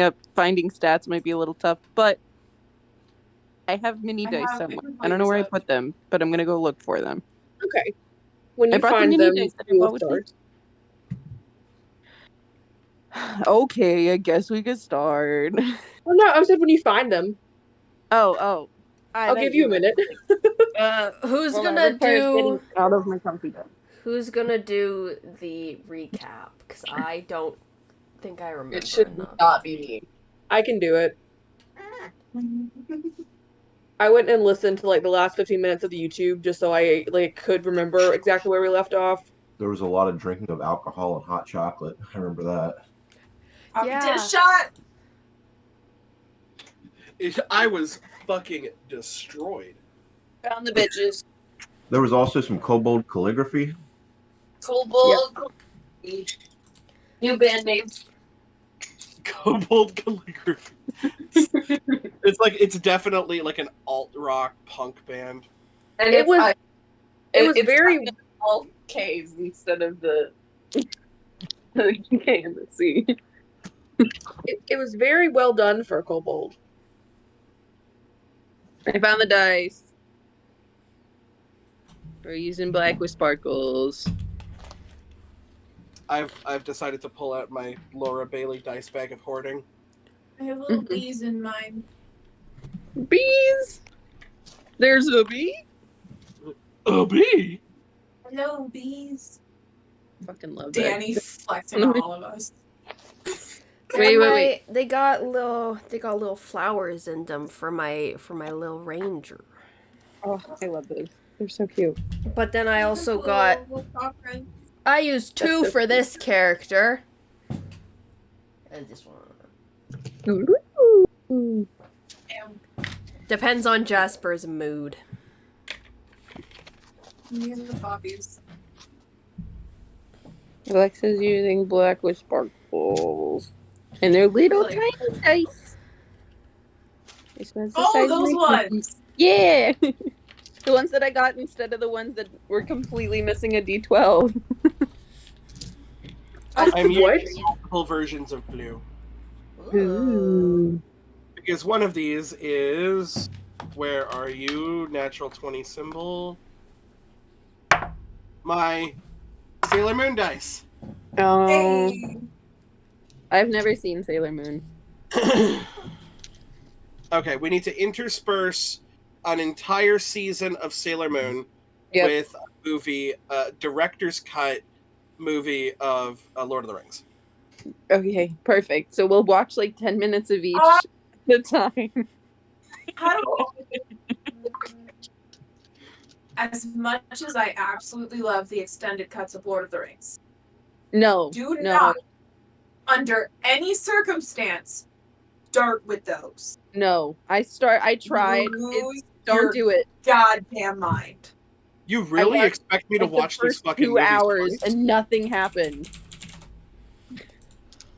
up finding stats might be a little tough, but I have mini dice somewhere. I don't know where I put them, but I'm gonna go look for them. Okay. When I you brought the find mini them, dice that I you will bought with me. start. Okay, I guess we could start. Well, no, I said when you find them. Oh. I I'll thought give you you a meant minute. Who's well, that gonna requires getting do? out of my comfy bed. Who's gonna do the recap? Because I don't think I remember It should enough. not be me. I can do it. I went and listened to like the last 15 minutes of the YouTube just so I like could remember exactly where we left off. There was a lot of drinking of alcohol and hot chocolate. I remember that. Poppy did Yeah. a shot. I was fucking destroyed. Found the bitches. There was also some kobold calligraphy. Kobold. New band names. Kobold calligraphy. It's definitely like an alt rock punk band. And It was it's very all K's instead of the K and the C. it was very well done for a kobold. I found the dice. We're using black with sparkles. I've decided to pull out my Laura Bailey dice bag of hoarding. I have little bees in mine. Bees! There's a bee? A bee? Hello, bees. Fucking love Danny that. flexing on all of us. Wait. They got little flowers in them for my little ranger. Oh, I love those. They're so cute. But then I also got. I used two so for cute. this character. And this one. Ooh. Depends on Jasper's mood. These are the poppies. Alexa's using black with sparkles. And they're little Really? tiny dice. This one's the Oh, size of those my ones! Yeah! The ones that I got instead of the ones that were completely missing a D12. I'm What? using multiple versions of blue. Ooh. Because one of these is... Where are you? Natural 20 symbol. My Sailor Moon dice. Oh, Hey! I've never seen Sailor Moon. Okay, we need to intersperse an entire season of Sailor Moon Yep. with a movie, director's cut movie of Lord of the Rings. Okay, perfect. So we'll watch like 10 minutes of each Ah. at a time. How do As much as I absolutely love the extended cuts of Lord of the Rings, No. do no. not, under any circumstance, start with those. No. I tried. Lose Don't your do it. goddamn mind. You really watched, expect me to like, watch the these first fucking 2 movies hours twice? and nothing happened.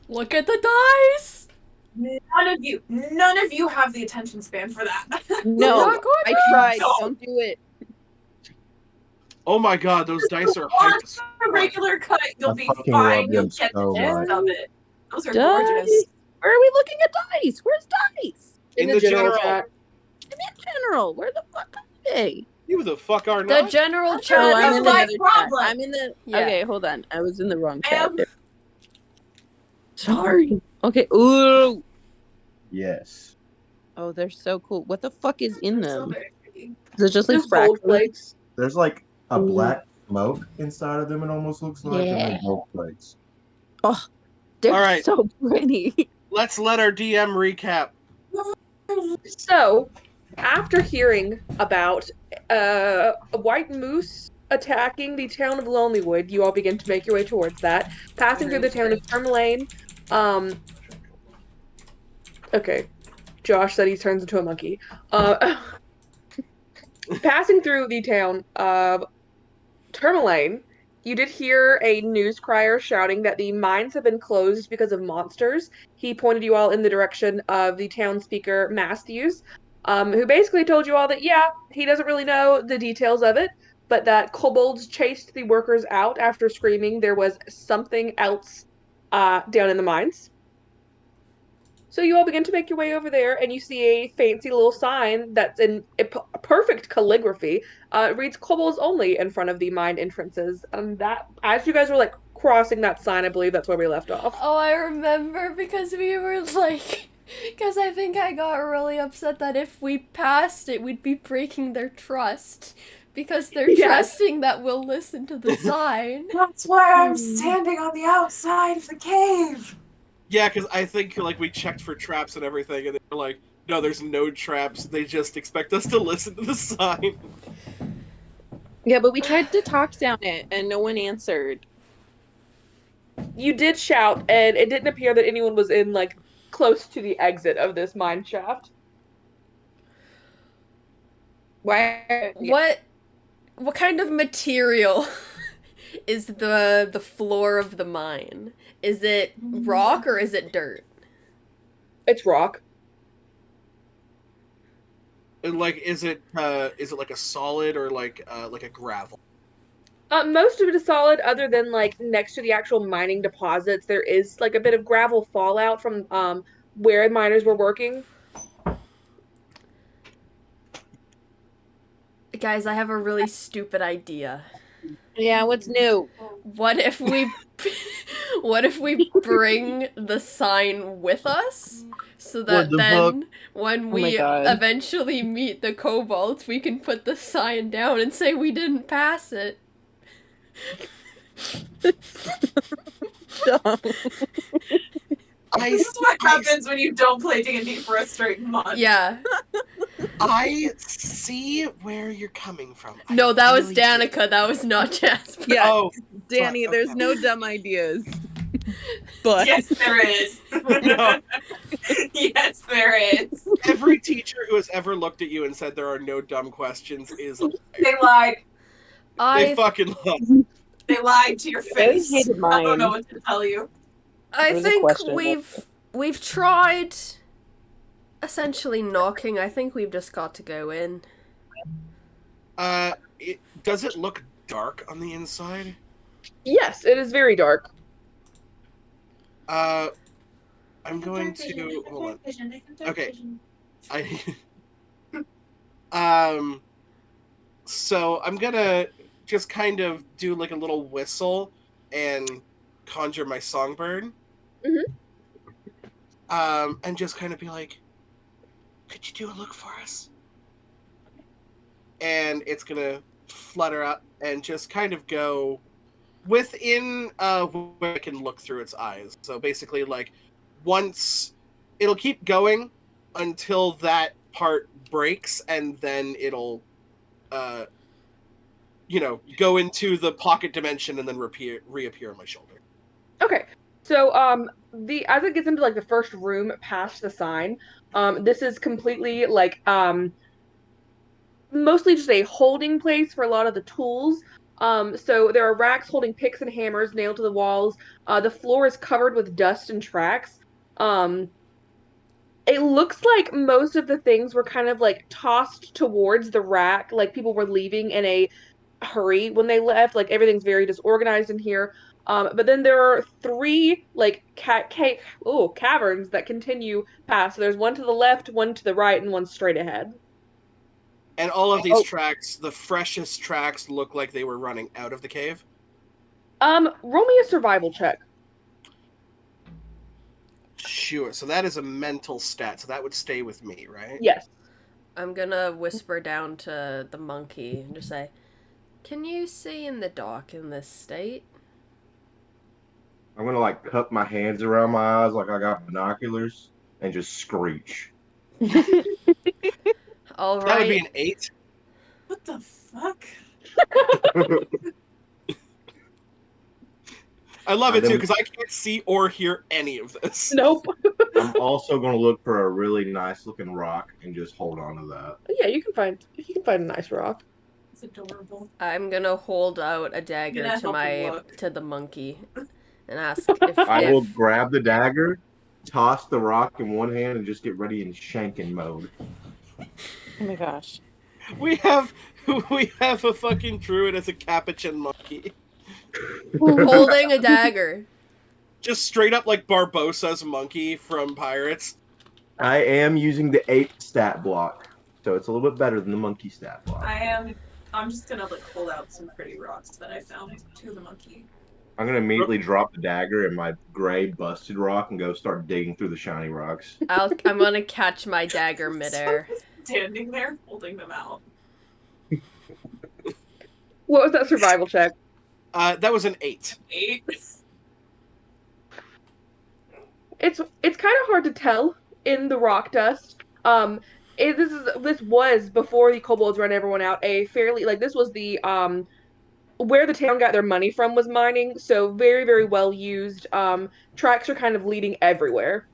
Look at the dice! None of you have the attention span for that. No. I tried. No. Don't do it. Oh my god, those dice are hype Watch as the fuck. regular cut. You'll I be fucking fine. love You'll them get so the gist much. of it. Those are Dice. gorgeous. Where are we looking at dice? Where's dice? In the general chat. In general. Where the fuck are they? You the fuck are The not? general That's chat. I'm in the other problem. chat. I'm in the. Yeah. Okay, hold on. I was in the wrong I chat. am- There. Sorry. Okay. Ooh. Yes. Oh, they're so cool. What the fuck is in So them? very pretty. Is it just like Just gold fractals? flakes. There's like a Ooh. black smoke inside of them, it almost looks like, and Yeah. then gold flakes. Oh, they're All right. so pretty. Let's let our DM recap. So, after hearing about a white moose attacking the town of Lonelywood, you all begin to make your way towards that, passing through the town of Tourmaline. Okay, Josh said he turns into a monkey. Passing through the town of Tourmaline, you did hear a news crier shouting that the mines have been closed because of monsters. He pointed you all in the direction of the town speaker, Matthews, who basically told you all that, yeah, he doesn't really know the details of it, but that kobolds chased the workers out after screaming there was something else down in the mines. So you all begin to make your way over there, and you see a fancy little sign that's in perfect calligraphy. It reads "Kobolds only" in front of the mine entrances. And that, as you guys were like crossing that sign, I believe that's where we left off. Oh, I remember because we were like, because I think I got really upset that if we passed it, we'd be breaking their trust. Because they're Yes. trusting that we'll listen to the sign. That's why I'm standing on the outside of the cave. Yeah, because I think like we checked for traps and everything, and they're like, no, there's no traps. They just expect us to listen to the sign. Yeah, but we tried to talk down it and no one answered. You did shout, and it didn't appear that anyone was in like close to the exit of this mine shaft. Why? What kind of material is the floor of the mine? Is it rock or is it dirt? It's rock. And, like, is it like a solid or like a gravel? Most of it is solid, other than like next to the actual mining deposits, there is like a bit of gravel fallout from where miners were working. Guys, I have a really stupid idea. Yeah, what's new? What if we bring the sign with us so that What the then when Oh my we God. eventually meet the kobolds, we can put the sign down and say we didn't pass it. Dumb. This is what happens when you don't play D&D for a straight month. Yeah. I see where you're coming from. No, that was really do. Danica. That was not Jasper. Yeah, Oh, Danny, fuck, there's okay. no dumb ideas. But Yes, there is. No. Yes, there is. Every teacher who has ever looked at you and said there are no dumb questions is They lied. they I fucking lied. They lied to your always face. hated I don't know mine. what to tell you. I was a think question. we've tried essentially knocking. I think we've just got to go in. Does it look dark on the inside? Yes, it is very dark. I'm going to hold on. Okay. So I'm gonna just kind of do like a little whistle and conjure my songbird. And just kind of be like, could you do a look for us? And it's gonna flutter up and just kind of go within where I can look through its eyes. So basically, like, once it'll keep going until that part breaks, and then it'll go into the pocket dimension and then reappear on my shoulder. Okay. So as it gets into like the first room past the sign, this is completely like mostly just a holding place for a lot of the tools. So there are racks holding picks and hammers nailed to the walls. The floor is covered with dust and tracks. Um, it looks like most of the things were kind of like tossed towards the rack, like people were leaving in a hurry when they left. Like everything's very disorganized in here. But then there are three like caverns that continue past. So there's one to the left, one to the right, and one straight ahead. And all of these tracks, the freshest tracks, look like they were running out of the cave. Roll me a survival check. Sure. So that is a mental stat. So that would stay with me, right? Yes. I'm gonna whisper down to the monkey and just say, "Can you see in the dark in this state?" I'm gonna like cup my hands around my eyes like I got binoculars and just screech. All That would be right. an 8. What the fuck? I love it too because I can't see or hear any of this. Nope. I'm also gonna look for a really nice looking rock and just hold on to that. Yeah, you can find a nice rock. It's adorable. I'm gonna hold out a dagger Gonna help him look. to the monkey and ask if I will grab the dagger, toss the rock in one hand, and just get ready in shanking mode. oh my gosh. We have a fucking druid as a capuchin monkey. holding a dagger. Just straight up like Barbosa's monkey from Pirates. I am using the 8 stat block, so it's a little bit better than the monkey stat block. I'm just gonna like hold out some pretty rocks that I found to the monkey. I'm gonna immediately drop the dagger in my gray busted rock and go start digging through the shiny rocks. I'm gonna catch my dagger midair. So standing there holding them out. What was that survival check? That was an 8. 8. It's kind of hard to tell in the rock dust. This was before the kobolds ran everyone out. A fairly like this was the where the town got their money from was mining, so very very well used. Tracks are kind of leading everywhere.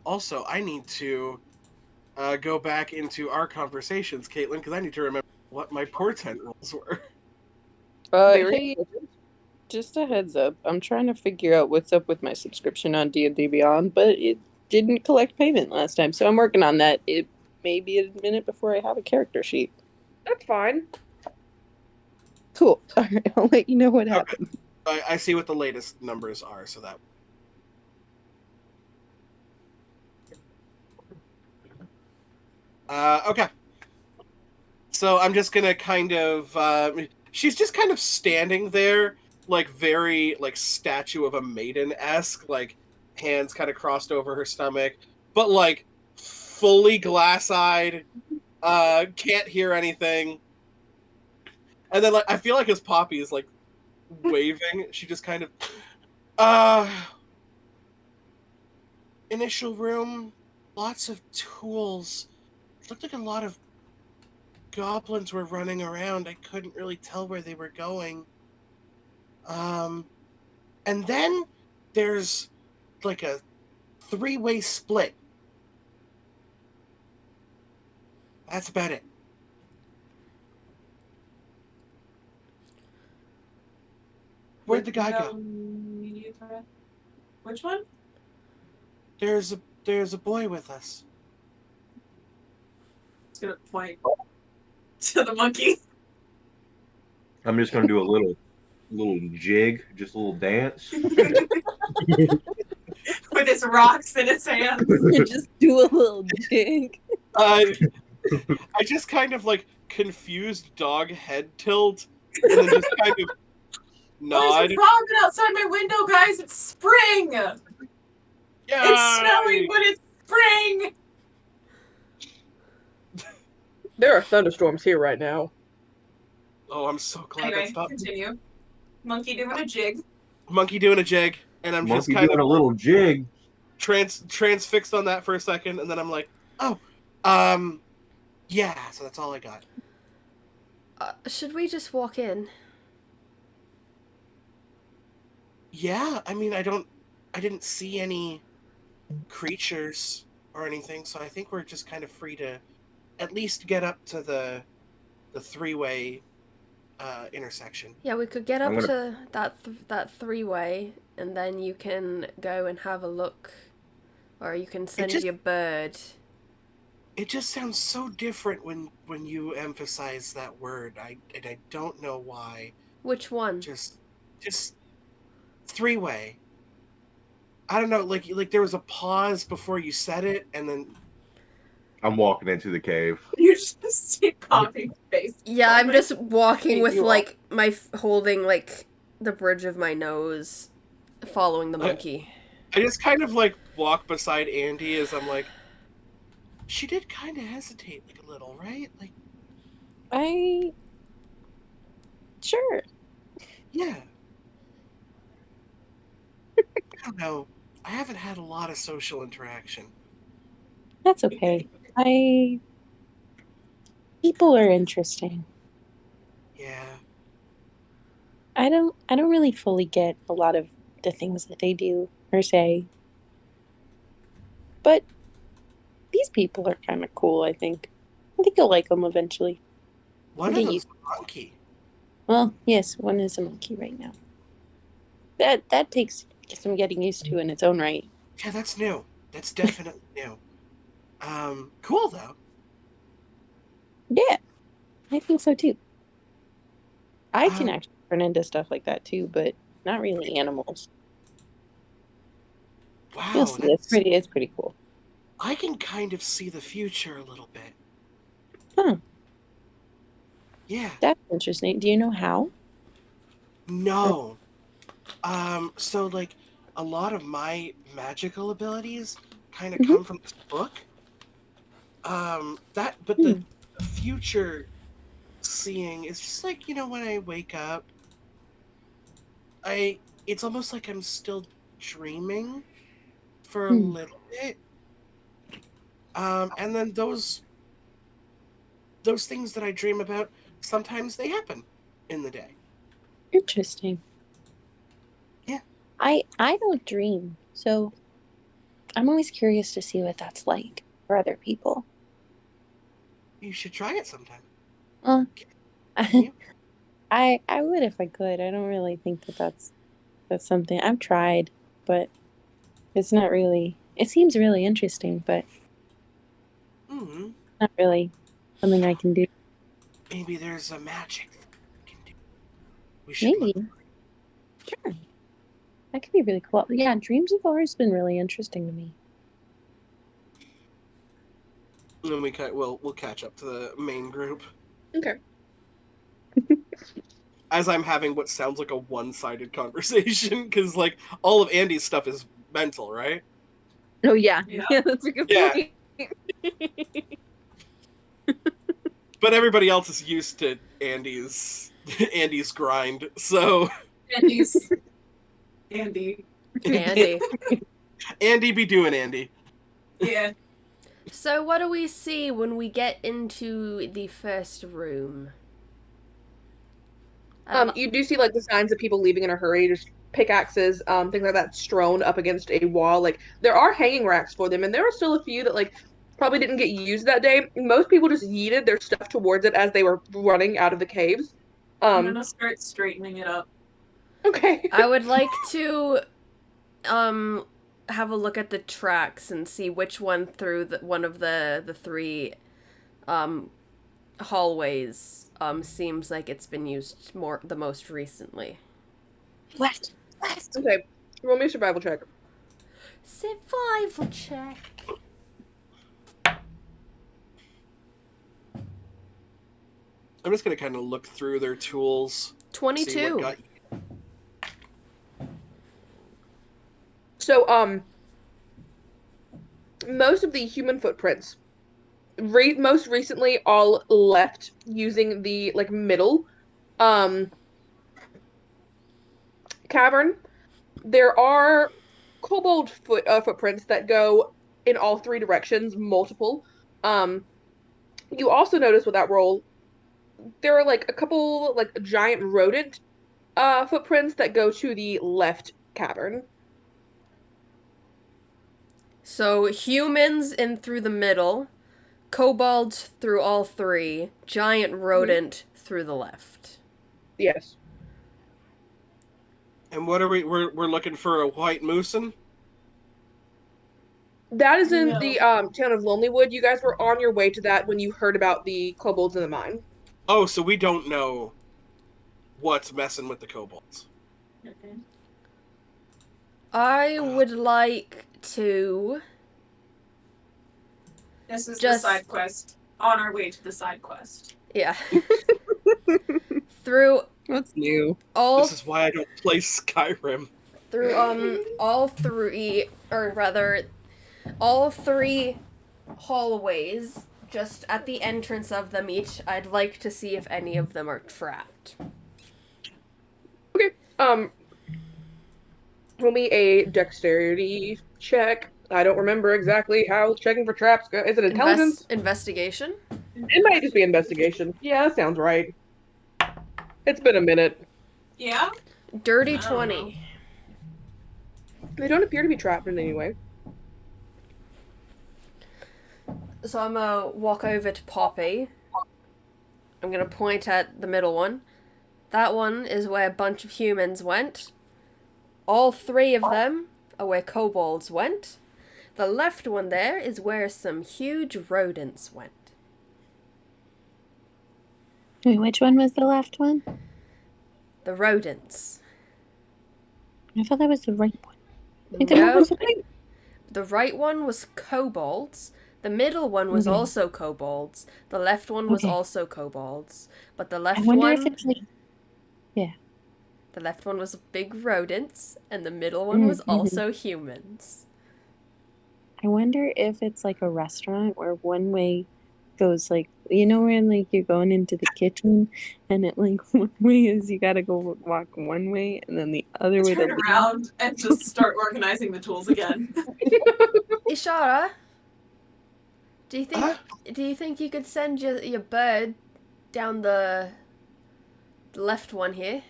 Also, I need to go back into our conversations, Caitlin, because I need to remember what my portent rolls were. Hey, just a heads up. I'm trying to figure out what's up with my subscription on D&D Beyond, but it didn't collect payment last time, so I'm working on that. It may be a minute before I have a character sheet. That's fine. Cool. All right, I'll let you know what happened. I see what the latest numbers are, so that. Okay. So I'm just gonna kind of. She's just kind of standing there, like very like statue of a maiden-esque, like hands kind of crossed over her stomach, but like fully glass-eyed, can't hear anything. And then like I feel like as Poppy is like waving, she just kind of initial room, lots of tools. It looked like a lot of goblins were running around. I couldn't really tell where they were going. And then there's like a 3-way split. That's about it. Where'd the guy go? Which one? There's a boy with us. It's gonna point to the monkey. I'm just gonna do a little jig, just a little dance. With his rocks in his hands. Just do a little jig. I just kind of like confused dog head tilt and then just kind of nod. There's a frog outside my window, guys. It's spring. Yeah. It's snowing, but it's spring. There are thunderstorms here right now. Oh, I'm so glad that Anyway, stopped. continue. Monkey doing a jig. Monkey doing a jig, and I'm just Monkey kind doing of a little jig. transfixed on that for a second, and then I'm like, oh, yeah. So that's all I got. Should we just walk in? Yeah, I mean, I didn't see any creatures or anything, so I think we're just kind of free to at least get up to the 3-way intersection. Yeah, we could get up I'm to that 3-way, and then you can go and have a look, or you can send your bird. It just sounds so different when you emphasize that word. I don't know why. Which one? Just 3-way. I don't know. Like there was a pause before you said it, and then I'm walking into the cave. You just see Poppy's face. Yeah, I'm just walking Hey, with you like holding like the bridge of my nose, following the monkey. I just kind of like walk beside Andy as I'm like, she did kind of hesitate like a little, right? Like, Sure. yeah. I don't know. I haven't had a lot of social interaction. That's okay. People are interesting. Yeah. I don't really fully get a lot of the things that they do or say. But these people are kind of cool, I think. I think you'll like them eventually. One of them's a monkey. Well, yes, one is a monkey right now. That takes some getting used to in its own right. Yeah, that's new. That's definitely new. Cool though. Yeah, I think so too. I can actually turn into stuff like that too, but not really animals. You'll Wow, see. It's pretty cool. I can kind of see the future a little bit. Huh. Yeah. That's interesting. Do you know how? No. So like a lot of my magical abilities kind of come from this book. But the future seeing is just like, when I wake up, it's almost like I'm still dreaming for a little bit. And then those things that I dream about, sometimes they happen in the day. Interesting. Yeah. I don't dream, so I'm always curious to see what that's like for other people. You should try it sometime. Uh, Yeah. I would if I could. I don't really think that's something I've tried, but it's not really. It seems really interesting, but Mm-hmm. not really something I can do. Maybe there's a magic thing we can do. We should Maybe. look. Sure. That could be really cool. Yeah, dreams have always been really interesting to me. And then we'll catch up to the main group. Okay. As I'm having what sounds like a one-sided conversation, because like all of Andy's stuff is mental, right? Oh yeah. Yeah. Yeah, that's a good Yeah. point. But everybody else is used to Andy's grind, so Andy's Andy. Andy. Andy be doing Andy. Yeah. So what do we see when we get into the first room? You do see like the signs of people leaving in a hurry, just pickaxes, things like that strewn up against a wall. Like there are hanging racks for them, and there are still a few that like probably didn't get used that day. Most people just yeeted their stuff towards it as they were running out of the caves. I'm gonna start straightening it up. Okay. I would like to have a look at the tracks and see which one through one of the three hallways seems like it's been used the most recently. Left. Okay. Roll me a survival check. Survival check. I'm just gonna kind of look through their tools. See 22. what got So, most of the human footprints, most recently, all left using the like middle, cavern. There are kobold footprints that go in all three directions, multiple. You also notice with that roll, there are like a couple like giant rodent footprints that go to the left cavern. So humans in through the middle, kobolds through all three, giant rodent through the left. Yes. And what are we're looking for a white moosin? That is in No. the town of Lonelywood. You guys were on your way to that when you heard about the kobolds in the mine. Oh, so we don't know what's messing with the kobolds. Okay. I would like to This is Just- the side quest. On our way to the side quest. yeah. through What's new? all This is why I don't play Skyrim. through all three, or rather all three hallways, just at the entrance of them each, I'd like to see if any of them are trapped. Okay. Roll me a dexterity check. I don't remember exactly how checking for traps go. Is it intelligence? Investigation? It might just be investigation. Yeah, that sounds right. It's been a minute. Yeah? Dirty I don't 20. They don't appear to be trapped in any way. So I'm gonna walk over to Poppy. I'm gonna point at the middle one. That one is where a bunch of humans went. All three of them are where kobolds went. The left one there is where some huge rodents went. Wait, which one was the left one? The rodents. I thought that was the right one. I think the No. one was the right. The right one was kobolds. The middle one was also kobolds. The left one was also kobolds. But the left one... if it's like... Yeah. The left one was big rodents, and the middle one was also humans. I wonder if it's like a restaurant where one way goes like, you know, when like you're going into the kitchen and it like one way is you gotta go walk one way and then the other way Turn around and just start organizing the tools again. Ishara, do you think you could send your bird down the left one here?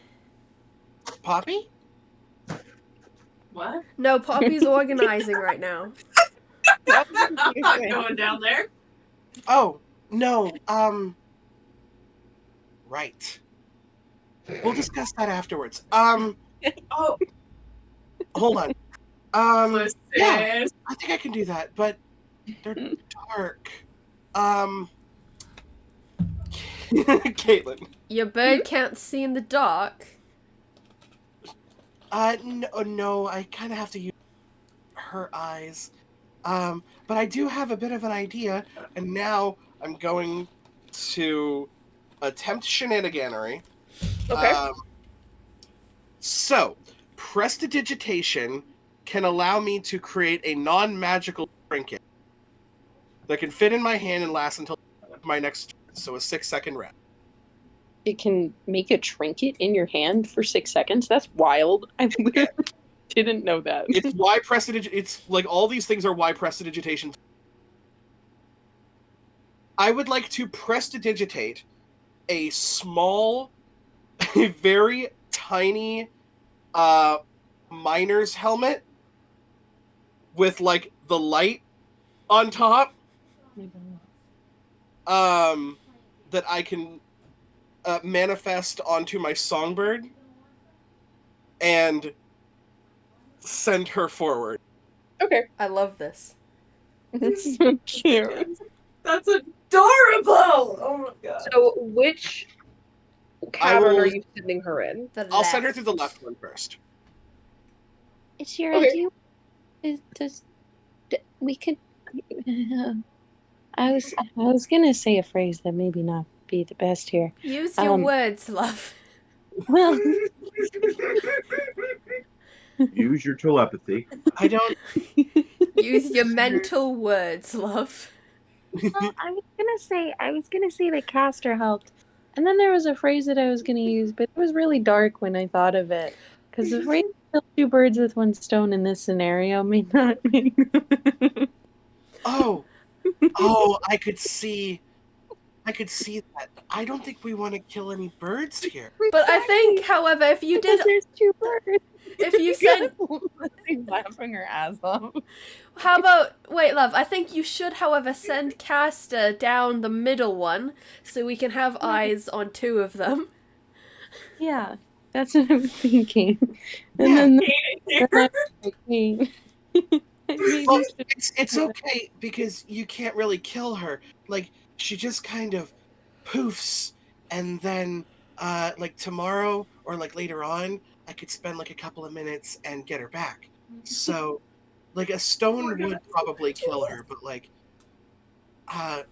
Poppy? What? No, Poppy's organizing right now. I'm not going down there. Oh, no, right. We'll discuss that afterwards. Oh, Hold on. listen. Yeah, I think I can do that, but they're dark. Caitlin. Your bird can't see in the dark. No, I kind of have to use her eyes. But I do have a bit of an idea, and now I'm going to attempt shenaniganery. Okay. So, prestidigitation can allow me to create a non-magical trinket that can fit in my hand and last until my next turn, so a 6-second rest. It can make a trinket in your hand for 6 seconds? That's wild. I literally didn't know that. It's why it's like all these things are why prestidigitation. I would like to prestidigitate a small, a very tiny miner's helmet with like the light on top that I can manifest onto my songbird and send her forward. Okay. I love this. That's so cute. That's adorable. Oh my god. So which cavern are you sending her in? I'll send her through the left one first. It's your Okay. idea. We could. I was gonna say a phrase that maybe not be the best here. Use your words, love. Well, Use your telepathy. I don't. Use your mental words, love. well, I was gonna say that caster helped, and then there was a phrase that I was gonna use, but it was really dark when I thought of it. Because the phrase "kill two birds with one stone" in this scenario may not make. Oh, I could see that. I don't think we want to kill any birds here. But I think, however, if you did, There's two birds. if you sent, She's laughing her ass off. how about, wait, love, I think you should, however, send Caster down the middle one, so we can have eyes on two of them. Yeah, that's what I was thinking. And then I was like, wait. Maybe Well, it's okay because you can't really kill her. Like she just kind of poofs, and then like tomorrow or like later on, I could spend like a couple of minutes and get her back. So, like a stone would probably kill her, but like, I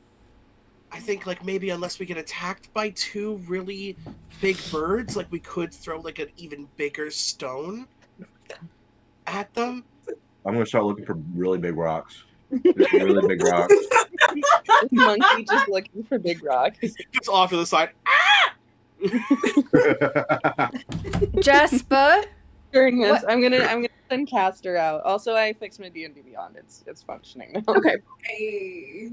think like maybe unless we get attacked by two really big birds, like we could throw like an even bigger stone at them. I'm gonna start looking for really big rocks. Just really big rocks. monkey just looking for big rocks. Just off to the side. Jasper, During this, What? I'm gonna send Caster out. Also, I fixed my D&D Beyond. It's functioning now. Okay. Hey.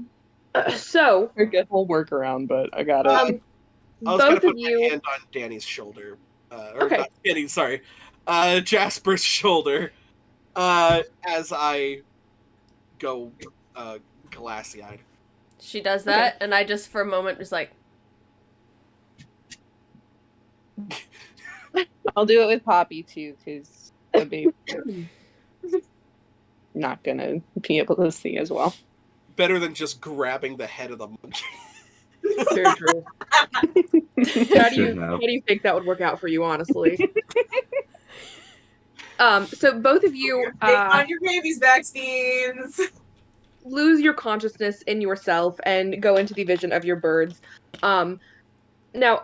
So A good whole workaround, but I got it. I was gonna both of put my you. hand on Danny's shoulder. Or Okay. not Danny, sorry. Jasper's shoulder. As I go glassy-eyed. she does that, and I just for a moment was like, I'll do it with Poppy too, because the baby not gonna be able to see as well. Better than just grabbing the head of the monkey. Very true. How do you think that would work out for you, honestly? So both of you Take on your baby's vaccines. lose your consciousness in yourself and go into the vision of your birds. Now,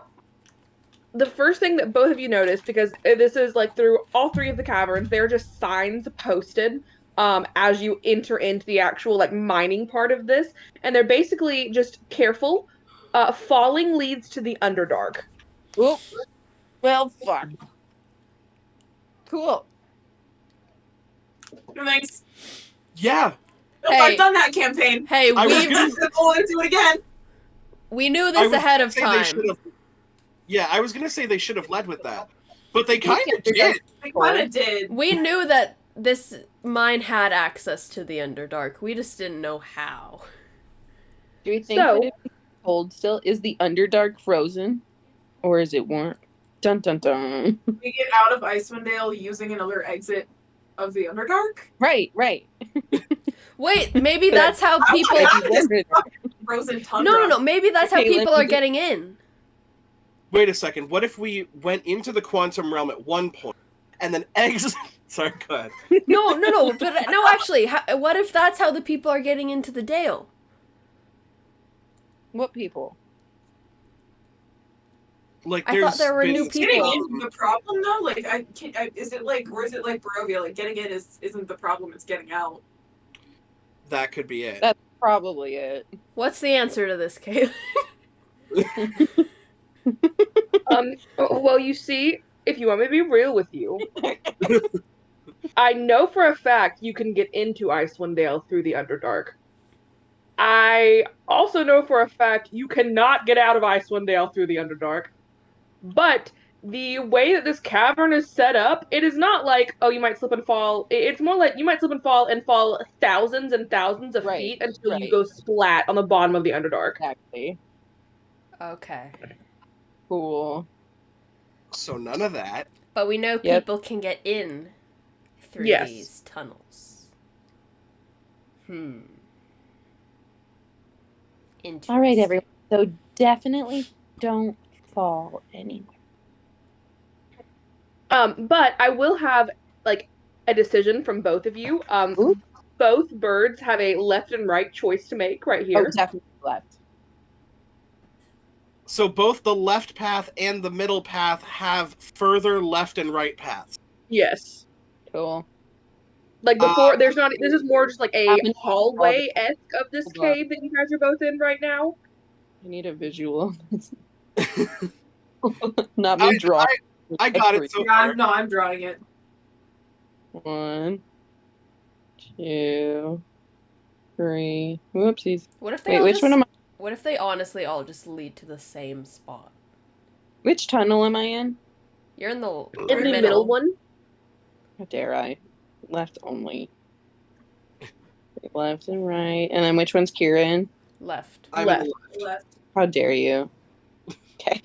the first thing that both of you notice, because this is like through all three of the caverns, there are just signs posted as you enter into the actual like mining part of this, and they're basically just careful. Falling leads to the Underdark. Oop. Well, fuck. Cool. Thanks. Yeah, Nope, Hey. I've done that campaign. Hey, I was we gonna- I want to do it again. knew I this was ahead gonna of say they time. should've- Yeah, I was gonna say they should have led with that, but they kind of Yeah, did. I kind of did. We knew that this mine had access to the Underdark. We just didn't know how. Do we think So- that it's cold still? Is the Underdark frozen? Or is it warm? Dun dun dun. We get out of Icewind Dale using another exit of the Underdark. Right. Wait, maybe that's how How people. about out of this fucking frozen tundra? No. Maybe that's how Okay, let people me are just- getting in. Wait a second. What if we went into the quantum realm at one point and then exit? Sorry, go ahead. No. But no, actually, what if that's how the people are getting into the Dale? What people? Like, I thought there were new Getting people. in the problem though, like is it like, or is it like Barovia? Like getting in isn't the problem; it's getting out. That could be it. That's probably it. What's the answer to this, Caitlin? Well, you see, if you want me to be real with you, I know for a fact you can get into Icewind Dale through the Underdark. I also know for a fact you cannot get out of Icewind Dale through the Underdark. But the way that this cavern is set up, it is not like, oh, you might slip and fall. It's more like you might slip and fall thousands and thousands of feet until you go splat on the bottom of the Underdark. Exactly. Okay. Cool. So none of that. But we know Yep. people can get in through Yes. these tunnels. All right, everyone. So definitely don't fall anywhere. But I will have like a decision from both of you. Ooh. Both birds have a left and right choice to make right Oh, here. definitely left. So both the left path and the middle path have further left and right paths. Yes. Cool. Like before, there's not. This is more just like a Happened- hallway-esque of this Hold on. cave that you guys are both in right now. I need a visual. Not me drawing. I got it so Yeah, far. I'm drawing it. 1, 2, 3. Whoopsies. What if they Wait, all which just, one am I? What if they honestly all just lead to the same spot? Which tunnel am I in? You're in the In the middle one. How dare I? Left only. Left and right. And then which one's Kira in? Left. I'm Left. Left. How dare you? Okay.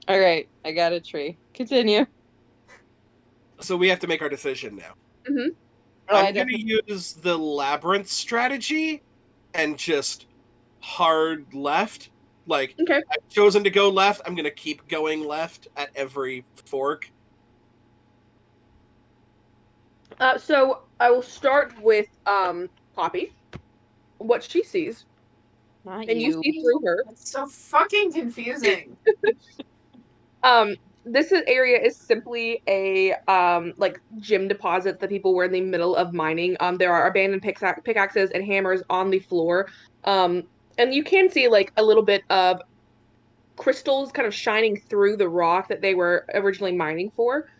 All right. I got a tree. Continue. So we have to make our decision now. Mm-hmm. Oh, I I'm going to use the labyrinth strategy and just hard left. Like, Okay. I've chosen to go left. I'm going to keep going left at every fork. So I will start with Poppy. What she sees, Not and you you. see through her. It's so fucking confusing. This area is simply a like gem deposits that people were in the middle of mining. There are abandoned pickaxes and hammers on the floor. And you can see like a little bit of crystals kind of shining through the rock that they were originally mining for.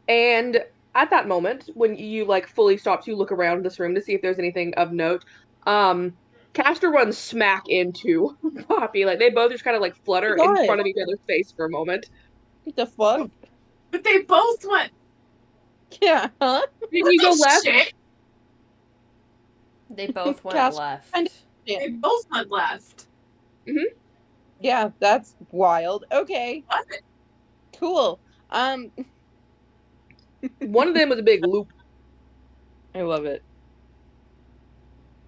And at that moment, when you like fully stop to look around this room to see if there's anything of note, Caster runs smack into Poppy. Like they both just kind of like flutter in God. front of each other's face for a moment. What the fuck? But they both went. Yeah, huh? Didn't you go left? Shit. They both went Cast- left. They both went left. Yeah, that's wild. Okay, What? cool. One of them was a big loop. I love it.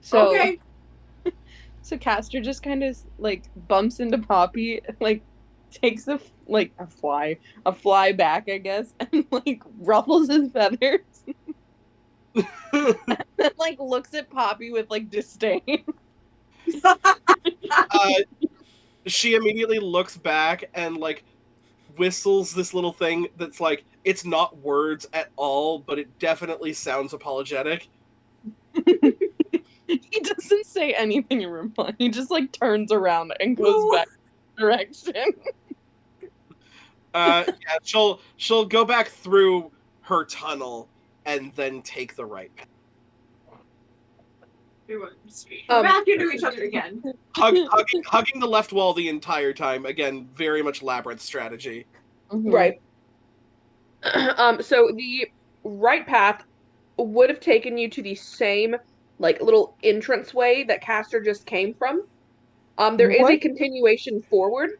So, Okay. so Castor just kind of like bumps into Poppy, like takes a fly back, I guess, and like ruffles his feathers, and like looks at Poppy with like disdain. She immediately looks back and like whistles this little thing that's like it's not words at all, but it definitely sounds apologetic. He doesn't say anything in reply. He just like turns around and goes back direction. Yeah, she'll go back through her tunnel and then take the right path. We're back into each other again. Hugging the left wall the entire time. Again, very much labyrinth strategy. Mhm. Right. So the right path would have taken you to the same like little entranceway that Castor just came from. There is a What? continuation forward.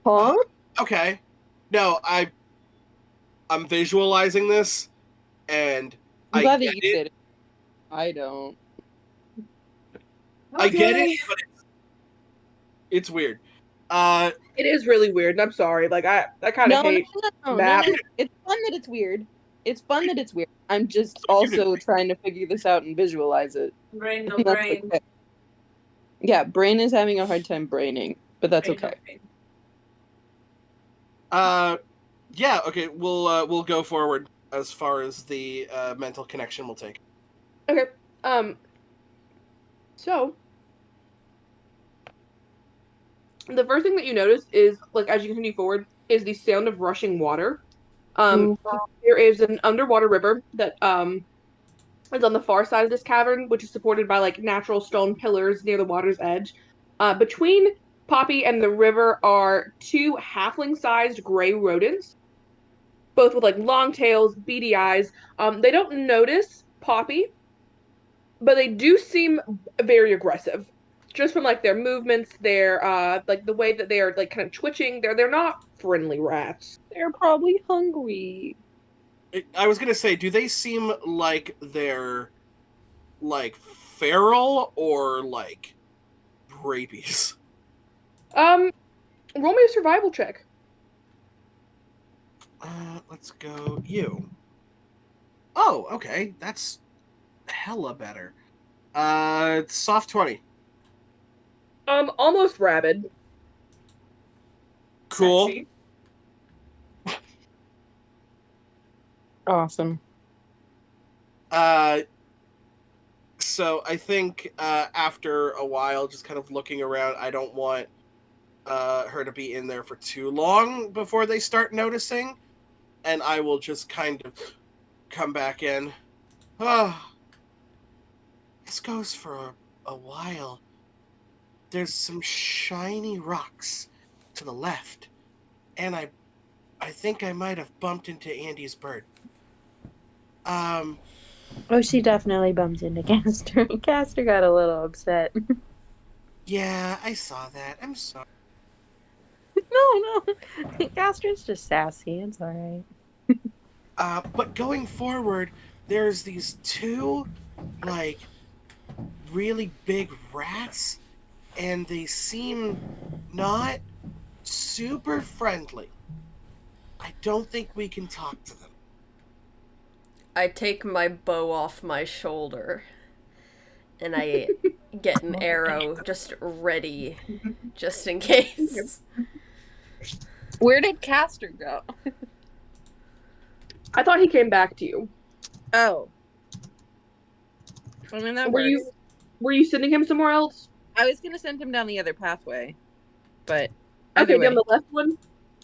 Huh? Okay. No, I'm visualizing this, and I'm I glad get that you it. did it. I don't. I get it, but it's weird. It is really weird, and I'm sorry. Like I kind of No, hate no. map. It's fun that it's weird. It's fun that it's weird. I'm just also trying to figure this out and visualize it. Brain, no That's brain. okay. Yeah, brain is having a hard time braining, but that's Brain, no okay. brain. Yeah. Okay. We'll go forward as far as the mental connection will take. Okay. So the first thing that you notice is like as you continue forward is the sound of rushing water. Um, there is an underwater river that is on the far side of this cavern, which is supported by like natural stone pillars near the water's edge. Between Poppy and the river are two halfling-sized gray rodents, both with like long tails, beady eyes. They don't notice Poppy, but they do seem very aggressive. Just from like their movements, their like the way that they are like kind of twitching. They're not friendly rats. They're probably hungry. I was gonna say, do they seem like they're like feral or like rabies? Roll me a survival check. Let's go you. Oh, okay, that's hella better. Soft 20. Almost rabid. Cool. Sexy. Awesome. So I think after a while, just kind of looking around, I don't want her to be in there for too long before they start noticing, and I will just kind of come back in. Oh, this goes for a while. There's some shiny rocks to the left, and I think I might have bumped into Andy's bird. Oh, she definitely bumped into Castor. Castor got a little upset. Yeah, I saw that. I'm sorry. No. Castor's just sassy. It's alright. But going forward, there's these two, like, really big rats, and they seem not super friendly. I don't think we can talk to them. I take my bow off my shoulder and I get an arrow just ready, just in case. Where did Castor go? I thought he came back to you. Oh. I mean, that Were works. you sending him somewhere else? I was gonna send him down the other pathway, but Okay, either way. down the left one?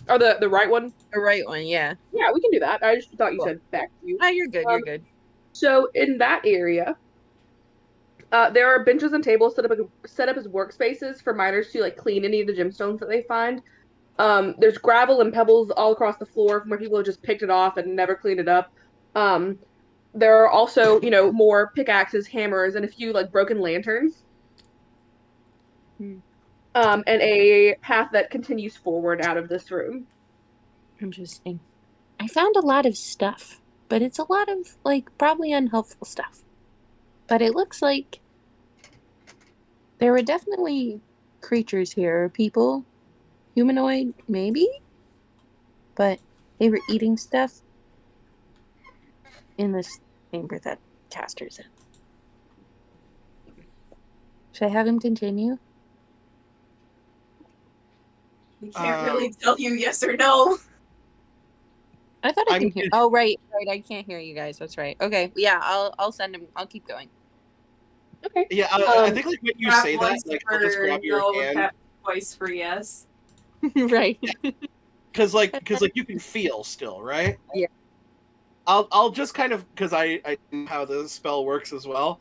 Or the right one? The right one, yeah. Yeah, we can do that. I just thought you Cool. said back to you. Oh, you're good. You're good. So in that area, there are benches and tables set up as workspaces for miners to like clean any of the gemstones that they find. There's gravel and pebbles all across the floor from where people have just picked it off and never cleaned it up. Um, there are also, more pickaxes, hammers, and a few like broken lanterns. And a path that continues forward out of this room. Interesting. I found a lot of stuff, but it's a lot of, like, probably unhelpful stuff. But it looks like there were definitely creatures here, people, humanoid, maybe? But they were eating stuff in this chamber that Castor's in. Should I have him continue? We can't really tell you yes or no. I thought I I'm can hear. Oh, right. I can't hear you guys. That's right. Okay, yeah, I'll send him. I'll keep going. Okay. Yeah, I think like when you Tap say that, once like for I'll just grab your no, hand tap twice for yes. Right. because you can feel still, right? Yeah. I'll just kind of, because I know how the spell works as well.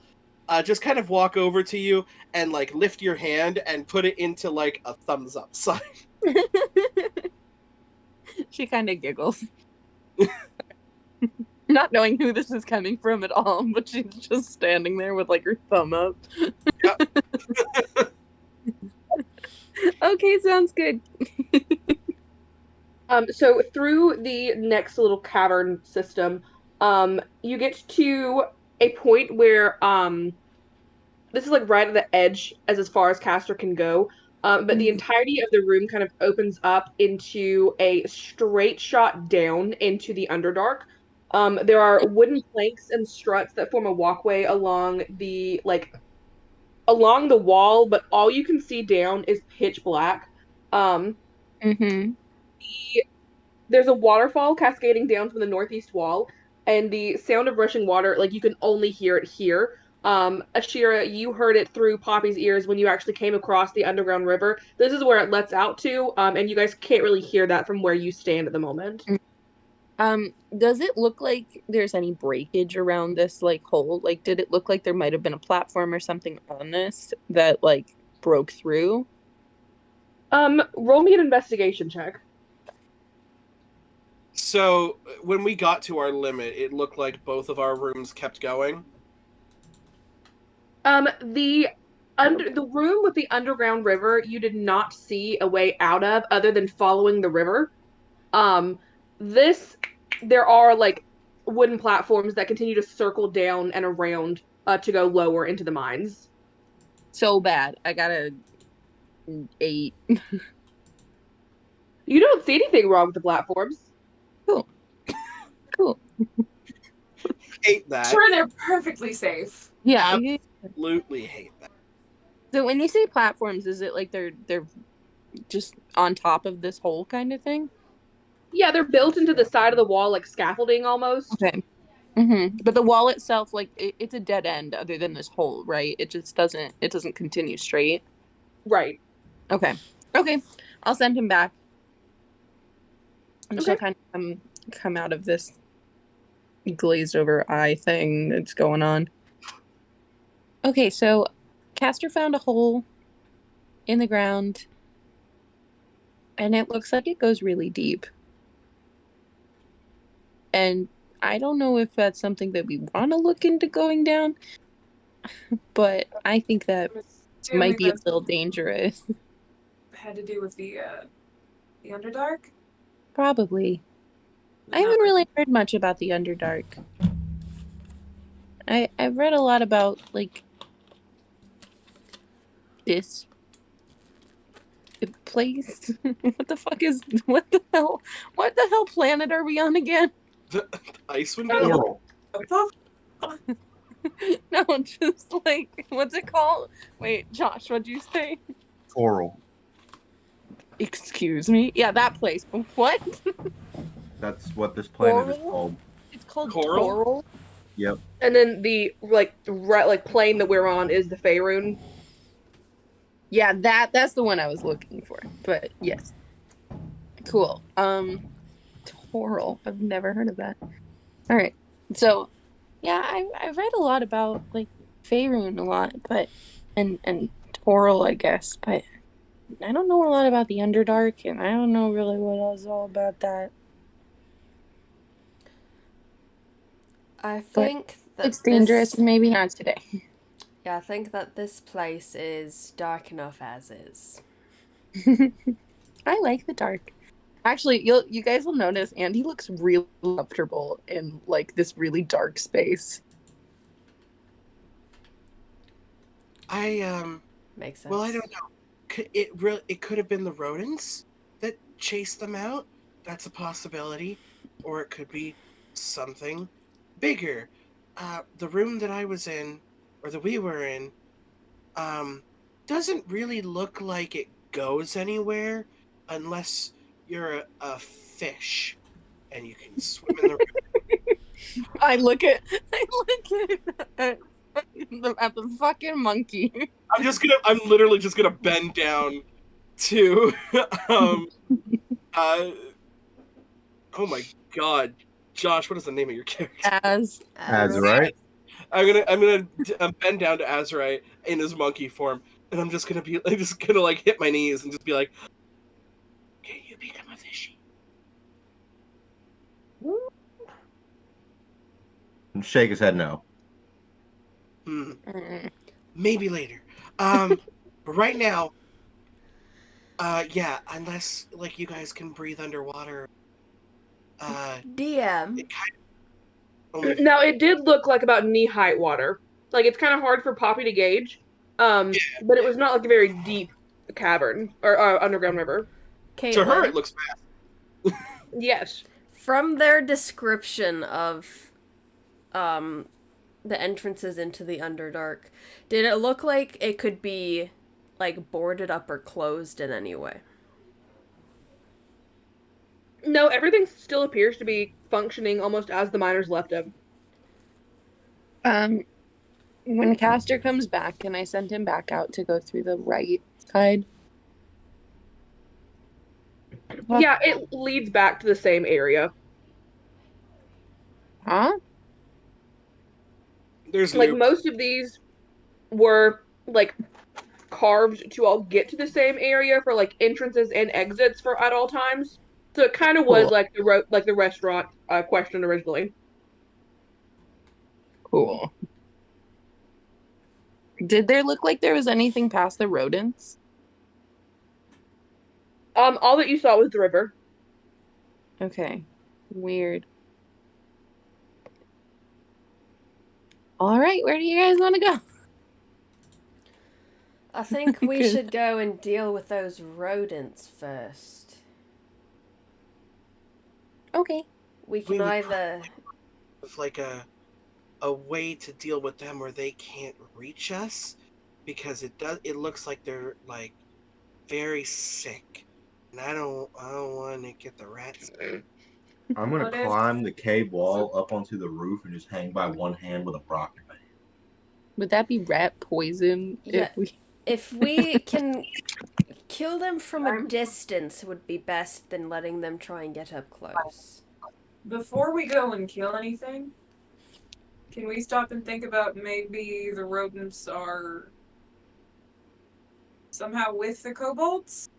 Just kind of walk over to you and like lift your hand and put it into like a thumbs up sign. She kind of giggles. Not knowing who this is coming from at all, but she's just standing there with like her thumb up. Yep. Okay, sounds good. So through the next little cavern system, you get to a point where this is like right at the edge as far as Castor can go. But the entirety of the room kind of opens up into a straight shot down into the Underdark. There are wooden planks and struts that form a walkway along the wall, but all you can see down is pitch black. Um, Mm-hmm. there's a waterfall cascading down from the northeast wall, and the sound of rushing water, like you can only hear it here. Ashira, you heard it through Poppy's ears when you actually came across the underground river. This is where it lets out to, and you guys can't really hear that from where you stand at the moment. Does it look like there's any breakage around this like hole? Like, did it look like there might have been a platform or something on this that like broke through? Roll me an investigation check. So when we got to our limit, it looked like both of our rooms kept going. The room with the underground river, you did not see a way out of other than following the river. Um, this there are like wooden platforms that continue to circle down and around to go lower into the mines. So bad. I got a 8. You don't see anything wrong with the platforms. Cool. Cool. Hate that. Sure, they're perfectly safe. Yeah. Absolutely hate that. So when you say platforms, is it like they're just on top of this hole kind of thing? Yeah, they're built into the side of the wall like scaffolding almost. Okay. Mm-hmm. But the wall itself, like it's a dead end other than this hole, right? It just doesn't continue straight. Right. Okay. Okay. I'll send him back. And Okay. she'll kind of come out of this glazed over eye thing that's going on. Okay, so Castor found a hole in the ground, and it looks like it goes really deep. And I don't know if that's something that we want to look into going down, but I think that might be a little dangerous. Had to do with the Underdark. Probably. I haven't really heard much about the Underdark. I've read a lot about like this place. What the hell planet are we on again? Icewind Dale? Coral. No, just like what's it called? Wait, Josh, what'd you say? Coral. Excuse me. Yeah, that place. What? That's what this planet is Coral? called. It's called Coral? Coral. Yep. And then the plane that we're on is the Faerun. Yeah, that's the one I was looking for. But yes. Cool. Coral. I've never heard of that. All right. So, yeah, I've read a lot about like Faerun a lot, but and Coral, I guess, but I don't know a lot about the Underdark, and I don't know really what else all about that. I think that It's dangerous, this, maybe not today. yeah, I think that this place is dark enough as is. I like the dark. Actually, you guys will notice Andy looks really comfortable in like this really dark space. I Makes sense. Well, I don't know. It could have been the rodents. chase them out. That's a possibility. Or it could be something bigger. The room that I was in, or that we were in, doesn't really look like it goes anywhere unless you're a fish and you can swim in the river. I look at the fucking monkey. I'm literally just gonna bend down to um uh oh my god, Josh, what is the name of your character? As Right? I'm gonna bend down to Azurite in his monkey form, and I'm just gonna like hit my knees and just be like, "Can you become a fishy?" And shake his head no. Maybe later. But right now, yeah, unless like you guys can breathe underwater. DM. It kind of only Now, it did look like about knee-height water. Like, it's kind of hard for Poppy to gauge, but it was not like a very deep cavern or underground river. to her Caitlin, it looks bad. Yes. from their description of the entrances into the Underdark, did it look like it could be like boarded up or closed in any way? No, everything still appears to be functioning almost as the miners left it. When Castor comes back, and I send him back out to go through the right side. What? Yeah, it leads back to the same area. Huh? There's Like, loops. most of these were, like, carved to all get to the same area for, like, entrances and exits for at all times. So it kind of was Cool. like the restaurant question originally. Cool. Did there look like there was anything past the rodents? All that you saw was the river. Okay. Weird. All right, where do you guys want to go? I think we Good. should go and deal with those rodents first. Okay. We We can would either. With like a way to deal with them where they can't reach us, because it looks like they're like very sick, and I don't want to get the rats. I'm gonna What if- climb the cave wall up onto the roof and just hang by one hand with a rock in my hand. Would that be rat poison Yeah. if we If we can kill them from a distance, would be best than letting them try and get up close. Before we go and kill anything, can we stop and think about maybe the rodents are somehow with the kobolds?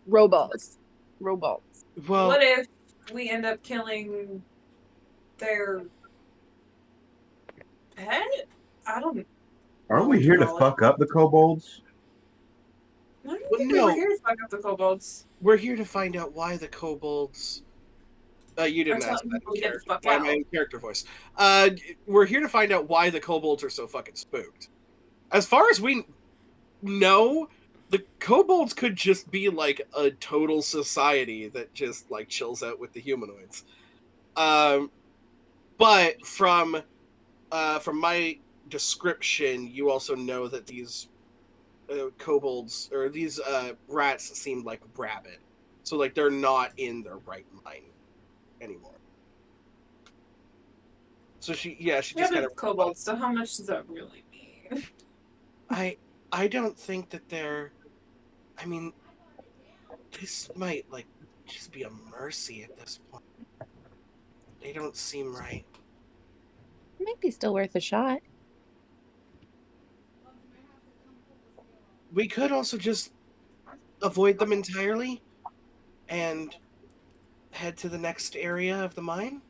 robots? Well, What if we end up killing their pet? I don't Aren't we here to call it. fuck up the kobolds? I don't Well, think we no. were here to fuck up the kobolds. we're here to find out why the kobolds. You didn't Or ask telling that people in to get the character. fuck Why out. my character voice? We're here to find out why the kobolds are so fucking spooked. As far as we know, the kobolds could just be like a total society that just like chills out with the humanoids. But from my description, you also know that these kobolds or these rats seem like rabid, so like they're not in their right mind anymore. So she just kind of kobolds, so how much does that really mean? I don't think that they're. I mean, this might like just be a mercy at this point. They don't seem right. Might be still worth a shot. We could also just avoid them entirely and head to the next area of the mine.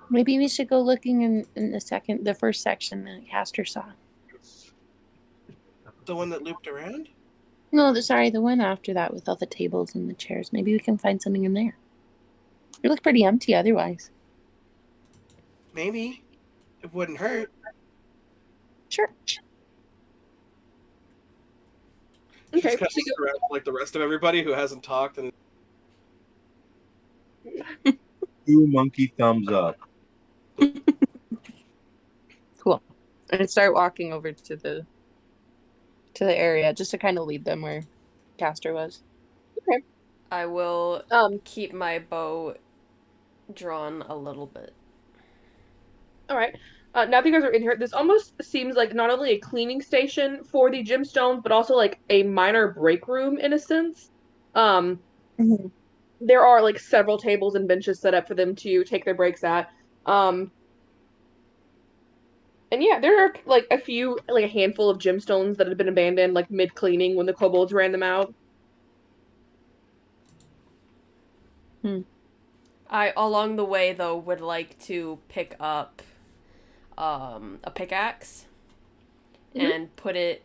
Maybe we should go looking in the first section that Castor saw. The one that looped around? No, the one after that with all the tables and the chairs. Maybe we can find something in there. It looked pretty empty otherwise. Maybe. It wouldn't hurt. Sure. Okay, Just kind of so you around like the rest of everybody who hasn't talked, and 2 monkey thumbs up. Cool. And start walking over to the area just to kind of lead them where Castor was. I will Um, keep my bow drawn a little bit. all right. Now that you guys are in here, this almost seems like not only a cleaning station for the gemstones, but also like a minor break room in a sense. Um, there are like several tables and benches set up for them to take their breaks at. Um, and yeah, there are like a few, like a handful of gemstones that had been abandoned, like mid cleaning when the kobolds ran them out. I, along the way, though, would like to pick up a pickaxe and put it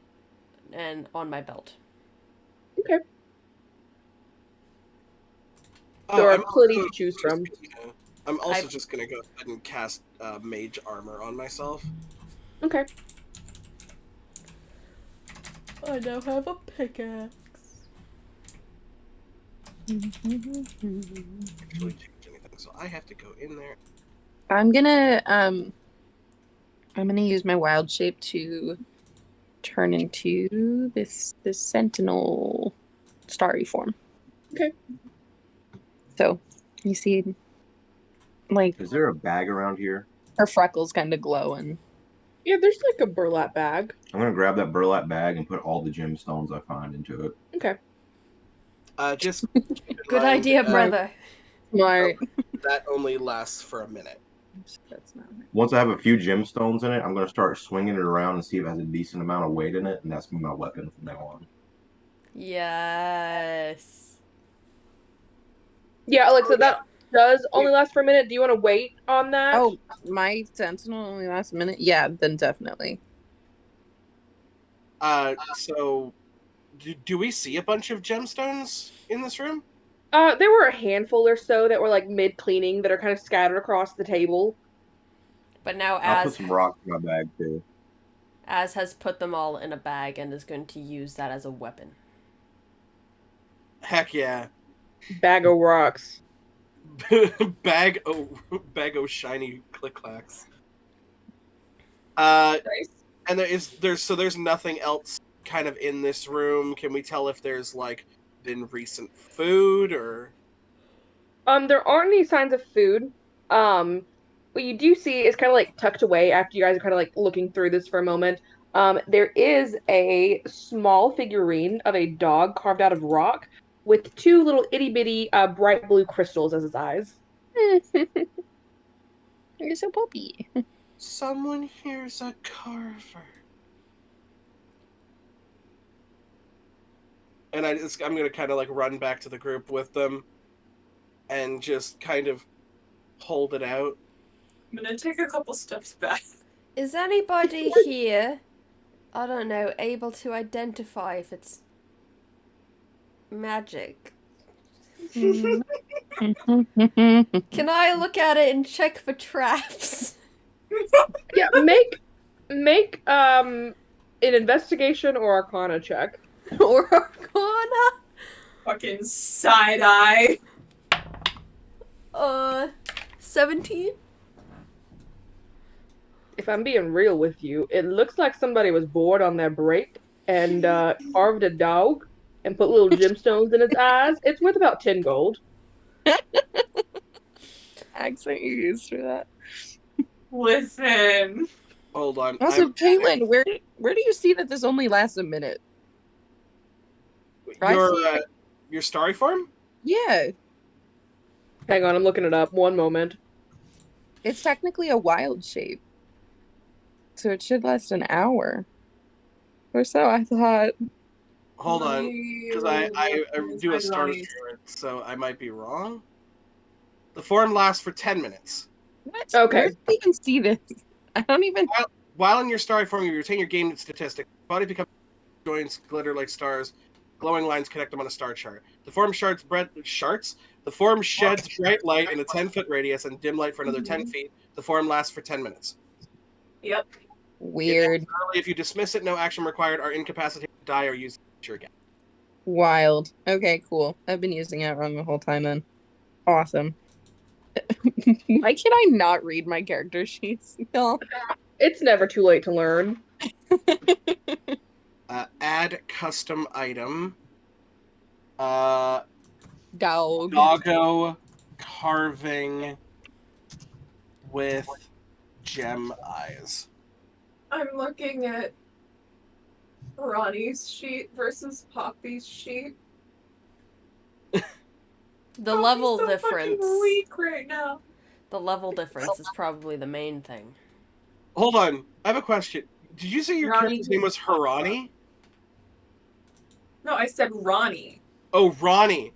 on my belt. Okay. oh, There are I'm plenty also to choose just from. gonna- I'm also just gonna go ahead and cast mage armor on myself. Okay. I now have a pickaxe. Actually change anything, so I have to go in there. I'm gonna use my wild shape to turn into this sentinel starry form. Okay. So you see, like, Is there a bag around here? her freckles kind of glow, and Yeah, there's like a burlap bag. I'm gonna grab that burlap bag and put all the gemstones I find into it. Okay. Just Good mind, idea, brother. smart. that only lasts for a minute. That's not right. Once I have a few gemstones in it, I'm gonna start swinging it around and see if it has a decent amount of weight in it, and that's gonna be my weapon from now on. Yes. Yeah, Alexa, that does only last for a minute. Do you want to wait on that? Oh, my sentinel only lasts a minute? Yeah, then definitely. So do we see a bunch of gemstones in this room? There were a handful or so that were like mid cleaning that are kind of scattered across the table. But now I'll put some rocks in my bag too. Az has put them all in a bag and is going to use that as a weapon. Heck yeah. Bag of rocks. bag of shiny click clacks. And there's nothing else kind of in this room. Can we tell if there's like been recent food or There aren't any signs of food. What you do see is kind of like tucked away after you guys are kind of like looking through this for a moment. There is a small figurine of a dog carved out of rock with two little itty bitty bright blue crystals as its eyes. You're so poppy. someone here's a carver? And I'm gonna kind of like run back to the group with them and just kind of hold it out. I'm gonna take a couple steps back. Is anybody here, I don't know, able to identify if it's magic? Can I look at it and check for traps? Yeah, make an investigation or arcana check. Or Arcana? Fucking side eye. 17? If I'm being real with you, it looks like somebody was bored on their break and carved a dog and put little gemstones in its eyes. It's worth about 10 gold. Accent you used for that. Listen. Hold on. Also, Caitlin, where do you see that this only lasts a minute? Your starry form? Yeah, Hang on, I'm looking it up. One moment. it's technically a wild shape, so it should last an hour or so. I thought. Hold on, because I do a star Ronnie's. chart, so I might be wrong. The form lasts for 10 minutes. What? Okay. Where do you even see this? I don't even. While in your starry form, you retain your game statistic. Body becomes joints, glitter like stars. Glowing lines connect them on a star chart. The form The form sheds bright light in a 10-foot radius and dim light for another 10 feet. The form lasts for 10 minutes. Yep. Weird. If you dismiss it, no action required, are incapacitated, die, or use your again. Wild. Okay, cool. I've been using it wrong the whole time then. Awesome. Why can I not read my character sheets, y'all? It's never too late to learn. Add custom item. Dog. Doggo carving with gem eyes. I'm looking at Ronnie's sheet versus Poppy's sheet. The Poppy's level so difference. fucking weak right now. The level difference is probably the main thing. Hold on, I have a question. Did you say your Ronnie character's name was Harani? No, I said Ronnie. Oh, Ronnie.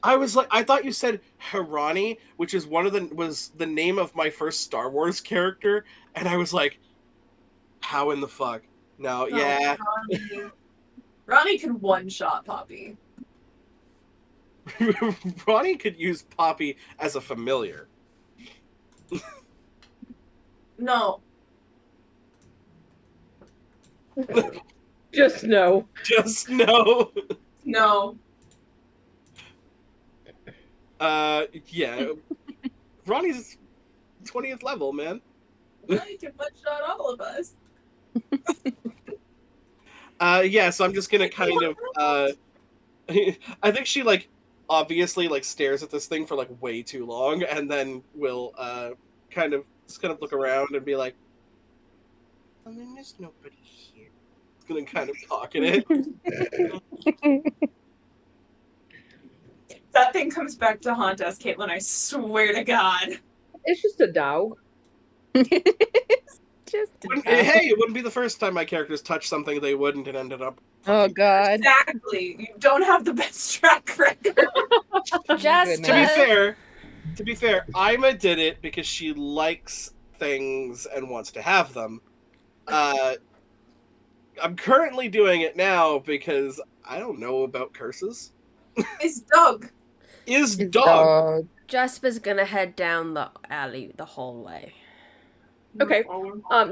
I was like, I thought you said Harani, which is was the name of my first Star Wars character, and I was like, how in the fuck? No, yeah. Ronnie could one-shot Poppy. Ronnie could use Poppy as a familiar. No. Just no. Just no. No. Yeah. Ronnie's 20th level, man. Ronnie can one-shot all of us. Yeah, so I'm just gonna kind of I think she like obviously like stares at this thing for like way too long and then will kind of look around and be like, I mean, there's nobody here. It's gonna kind of pocket it. That thing comes back to haunt us, Caitlin, I swear to God. It's just a dog. Just Hey, it wouldn't be the first time my characters touched something they wouldn't and ended up. Oh god. Exactly. You don't have the best track record. Just To be fair, Ima did it because she likes things and wants to have them. I'm currently doing it now because I don't know about curses. It's Doug. Is It's dog. Jasper's gonna head down the alley, the hallway. Okay.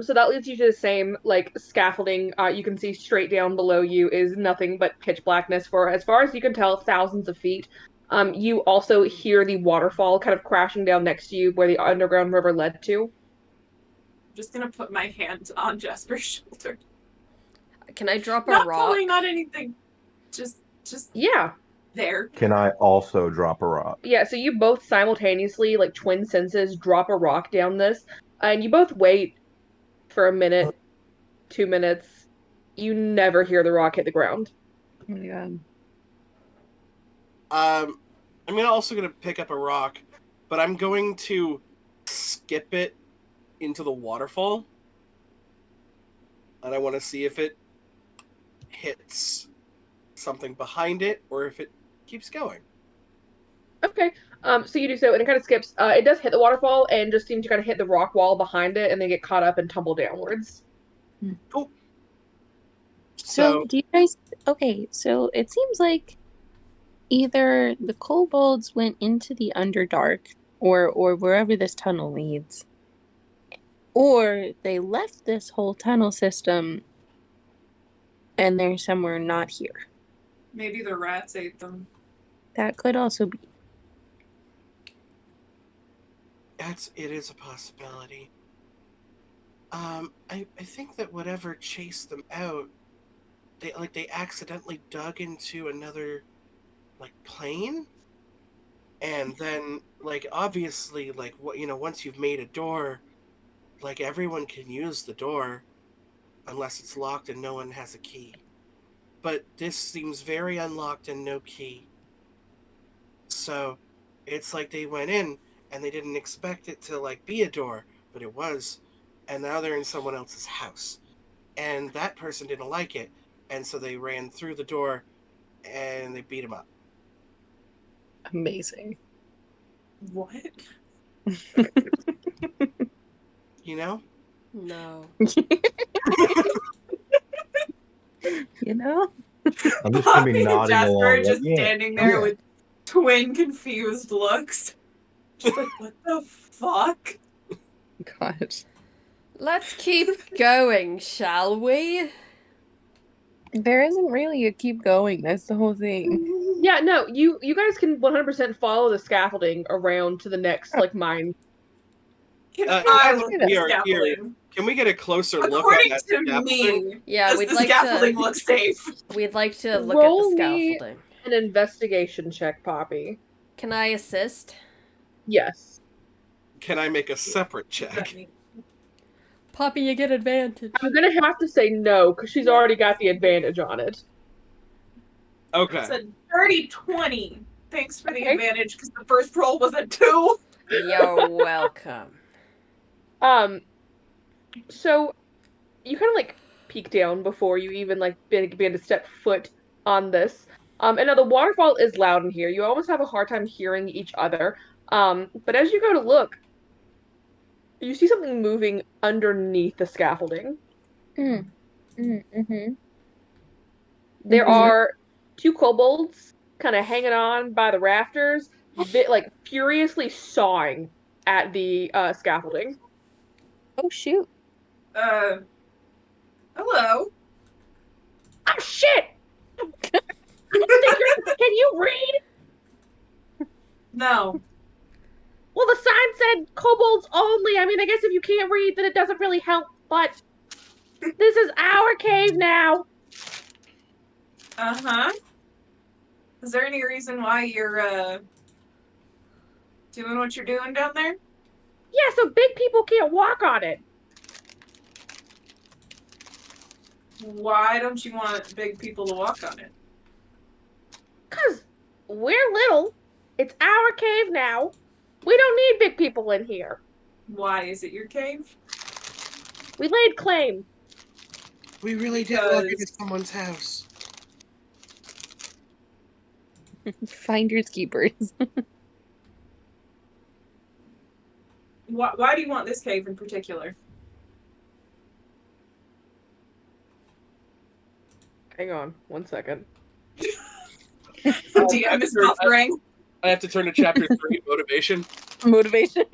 So that leads you to the same like scaffolding. You can see straight down below you is nothing but pitch blackness for as far as you can tell, thousands of feet. You also hear the waterfall kind of crashing down next to you where the underground river led to. I'm just gonna put my hand on Jasper's shoulder. Can I drop a Not rock? pulling, not anything. Just Yeah. there. Can I also drop a rock? Yeah, so you both simultaneously, like twin senses, drop a rock down this, and you both wait for a minute, 2 minutes. You never hear the rock hit the ground. Oh my god. I'm also gonna pick up a rock, but I'm going to skip it into the waterfall, and I want to see if it hits something behind it or if it keeps going. Okay, so you do so, and it kind of skips. It does hit the waterfall and just seems to kind of hit the rock wall behind it, and then get caught up and tumble downwards. Cool. So do you guys okay, so it seems like either the kobolds went into the Underdark or wherever this tunnel leads. Or they left this whole tunnel system and they're somewhere not here. Maybe the rats ate them. That could also be. It is a possibility. I think that whatever chased them out, they accidentally dug into another like plane, and then like obviously like once you've made a door, like everyone can use the door, unless it's locked and no one has a key. But this seems very unlocked and no key. So it's like they went in and they didn't expect it to like be a door, but it was. And now they're in someone else's house. And that person didn't like it. And so they ran through the door and they beat him up. Amazing. What? You know? No. You know? I'm just gonna be Poppy and nodding Jasper along. are Like, just yeah, standing there yeah. with twin confused looks. Just like, what the fuck? God. Let's keep going, shall we? There isn't really a keep going. That's the whole thing. Yeah, no, you guys can 100% follow the scaffolding around to the next mine. Can Now I that look at we the are here, scaffolding? can we get a closer look at According that to scaffolding? me, Yeah, does we'd the like scaffolding to. look safe? We'd like to look Roll at the me scaffolding. an investigation check, Poppy. Can I assist? Yes. Can I make a separate What does check? that mean? Poppy, you get advantage. I'm gonna have to say no, because she's already got the advantage on it. Okay. It's a dirty 20. Thanks for the Okay. advantage, because the first roll was a 2. You're welcome. So you kind of peek down before you even begin to step foot on this. And now the waterfall is loud in here. You almost have a hard time hearing each other. But as you go to look, you see something moving underneath the scaffolding. Mm-hmm. There Mhm. are two kobolds kind of hanging on by the rafters, furiously sawing at the scaffolding. Oh shoot. Hello. Oh shit! Can you read? No. Well, the sign said kobolds only. I mean, I guess if you can't read, then it doesn't really help. But this is our cave now. Uh-huh. Is there any reason why you're, doing what you're doing down there? Yeah, so big people can't walk on it. Why don't you want big people to walk on it? 'Cause we're little. It's our cave now. We don't need big people in here. Why is it your cave? We laid claim. We really did walk into someone's house. Finders keepers. Why do you want this cave in particular? Hang on 1 second. The DM is buffering. I have to turn to chapter 3, motivation. Motivation.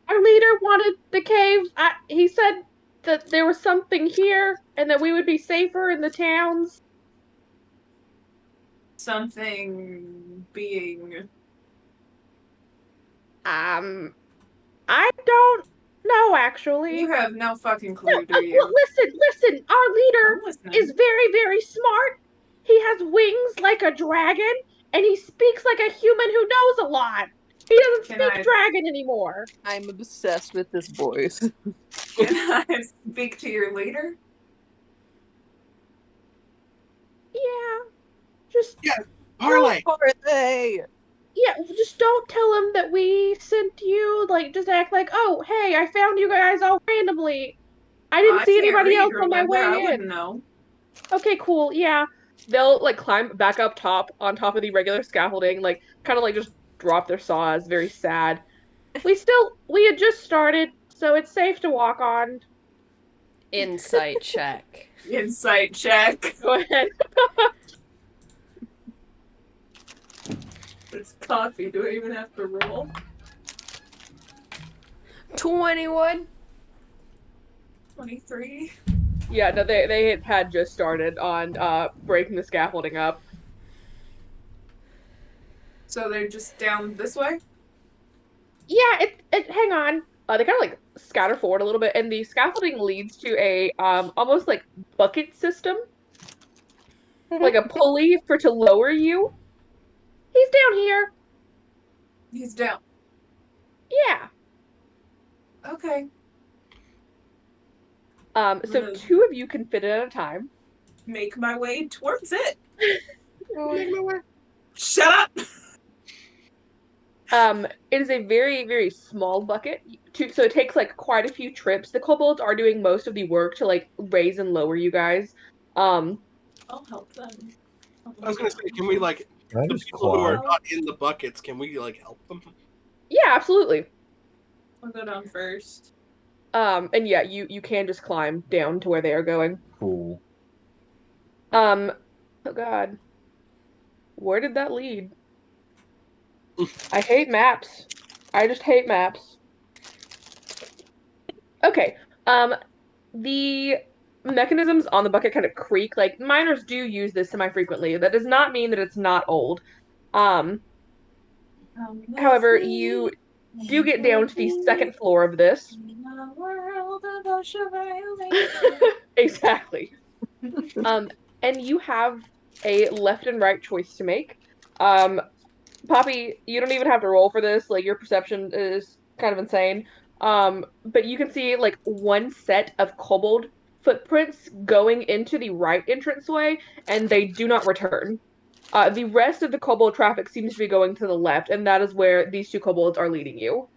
Our leader wanted the cave. He said that there was something here and that we would be safer in the towns. Something being... I don't know, actually. You have no fucking clue, No, do you? listen. Our leader I'm listening. is very, very smart. He has wings like a dragon, and he speaks like a human who knows a lot. He doesn't speak dragon anymore. I'm obsessed with this voice. Can I speak to your leader? Yeah. Parlay. Parlay. Yeah, just don't tell him that we sent you. Just act like, oh, hey, I found you guys all randomly. I didn't see anybody else on my way I in. wouldn't know. Okay, cool. Yeah. They'll climb back up top on top of the regular scaffolding, just drop their saws, very sad. We had just started, so it's safe to walk on. Insight check. Insight check. Go ahead. It's coffee. Do I even have to roll? 21. 23. Yeah, no, they had just started on breaking the scaffolding up. So they're just down this way? Yeah, hang on. They kind of scatter forward a little bit, and the scaffolding leads to a almost bucket system, like a pulley to lower you. He's down here. He's down. Yeah. Okay. So two of you can fit it at a time. Make my way towards it. Make my way. Shut up! It is a very, very small bucket, so it takes quite a few trips. The kobolds are doing most of the work to raise and lower you guys. I'll help them. I was gonna say, can we the people who are not in the buckets? Can we help them? Yeah, absolutely. I'll go down first. And yeah, you can just climb down to where they are going. Cool. Oh God, where did that lead? I hate maps. I just hate maps. Okay. The mechanisms on the bucket kind of creak. Like miners do use this semi-frequently. That does not mean that it's not old. Um, However, you do get down to the second floor of this. Exactly. And you have a left and right choice to make. Um, Poppy, you don't even have to roll for this. Like your perception is kind of insane. But you can see like one set of kobold footprints going into the right entranceway, and they do not return. The rest of the kobold traffic seems to be going to the left, and that is where these two kobolds are leading you.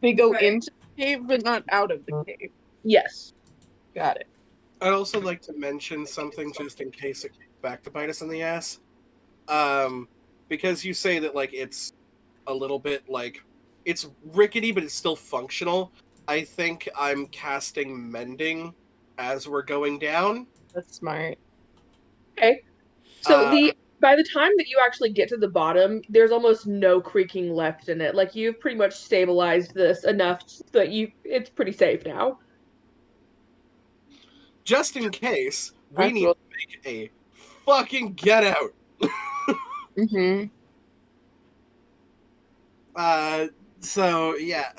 They go Okay. into the cave, but not out of the cave. Yes. Got it. I'd also like to mention something just in case it comes back to bite us in the ass. Because you say that like it's a little bit like it's rickety, but it's still functional. I think I'm casting mending as we're going down. That's smart. Okay. So Uh, by the time that you actually get to the bottom, there's almost no creaking left in it. Like you've pretty much stabilized this enough that it's pretty safe now. just in case, we That's need real. to make a fucking get out. Mm-hmm. So yeah,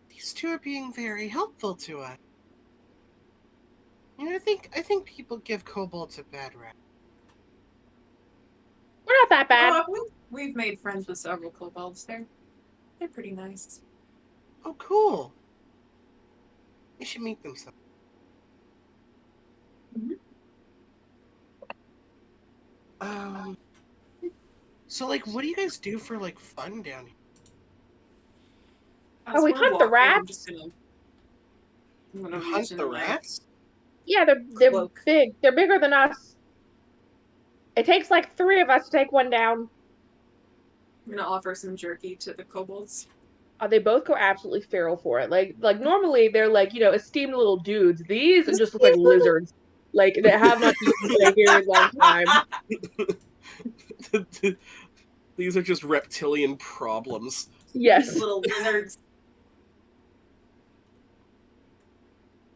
these two are being very helpful to us. You know, I think people give kobolds a bad rap. We're not that bad. Oh, we've made friends with several kobolds. They're pretty nice. Oh, cool. You should meet them some. So like, what do you guys do for like fun down here? As we we're hunt the walking, I'm rats. gonna You reach hunt in the my rats? Yeah, they're cloak. big. They're bigger than us. It takes like 3 of us to take one down. I'm gonna offer some jerky to the kobolds. They both go absolutely feral for it. Like normally they're like, esteemed little dudes. These just look like lizards. Like that have not eaten in a very long time. These are just reptilian problems. Yes. These little lizards.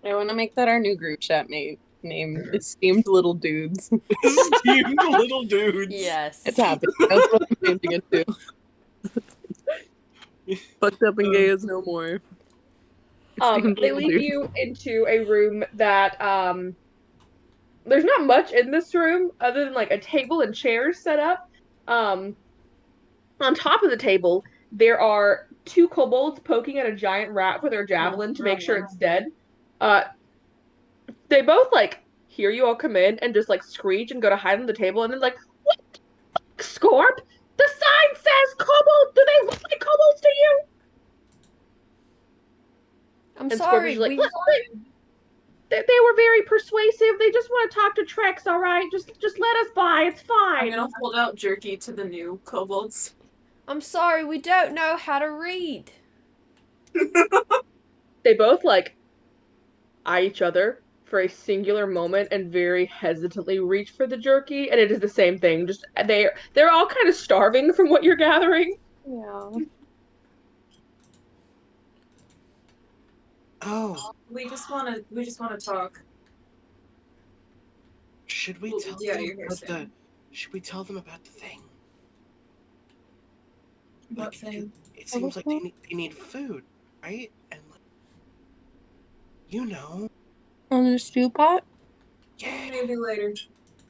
I want to make that our new group chat name. Esteemed Little Dudes. Esteemed little dudes. Yes. It's happening. That's what I'm changing it to. Fucked up and gay is no more. Esteemed They Little lead Dudes. you into a room that there's not much in this room other than like a table and chairs set up. Um, on top of the table, there are 2 kobolds poking at a giant rat with their javelin to make sure it's dead. Uh, they both like hear you all come in and just like screech and go to hide on the table, and then like, what the fuck, Scorp? The sign says kobold. Do they look like kobolds to you? I'm And Scorp is sorry. like, they were very persuasive. They just want to talk to Trex, all right? Just let us by. It's I'm fine. gonna hold out jerky to the new kobolds. I'm sorry. We don't know how to read. They both like eye each other for a singular moment and very hesitantly reach for the jerky, and it is the same thing. Just they're all kind of starving from what you're gathering. Yeah. Oh, We just wanna talk. should we Well, tell yeah, them you're here, about Sam. Should we tell them about the thing? What Like, thing? it seems like they need food, right? And like, you know, On the stew pot? yeah. Maybe later.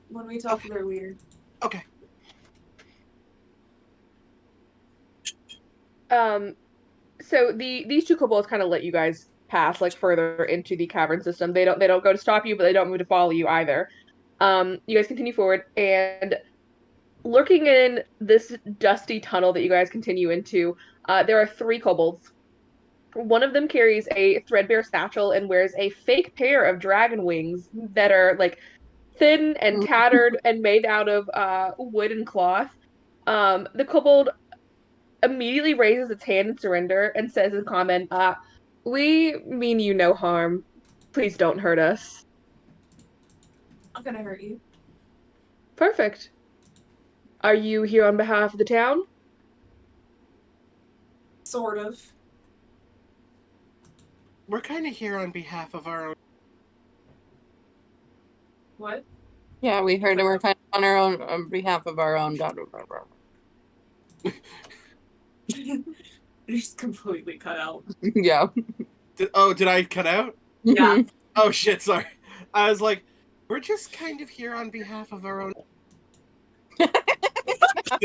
When we talk to their leader. Okay. So these 2 kobolds kind of let you guys pass like further into the cavern system. They don't go to stop you, but they don't move to follow you either. You guys continue forward, and lurking in this dusty tunnel that you guys continue into, there are 3 kobolds. One of them carries a threadbare satchel and wears a fake pair of dragon wings that are like thin and tattered and made out of wood and cloth. The kobold immediately raises its hand in surrender and says in comment, we mean you no harm. Please don't hurt us. I'm gonna hurt you. Perfect. Are you here on behalf of the town? Sort of. We're kind of here on behalf of our own. What? Yeah, we heard and we're kind of on our own, on behalf of our own. Just completely cut out. Yeah. Did I cut out? Yeah. Oh shit, sorry. I was like, we're just kind of here on behalf of our own. Did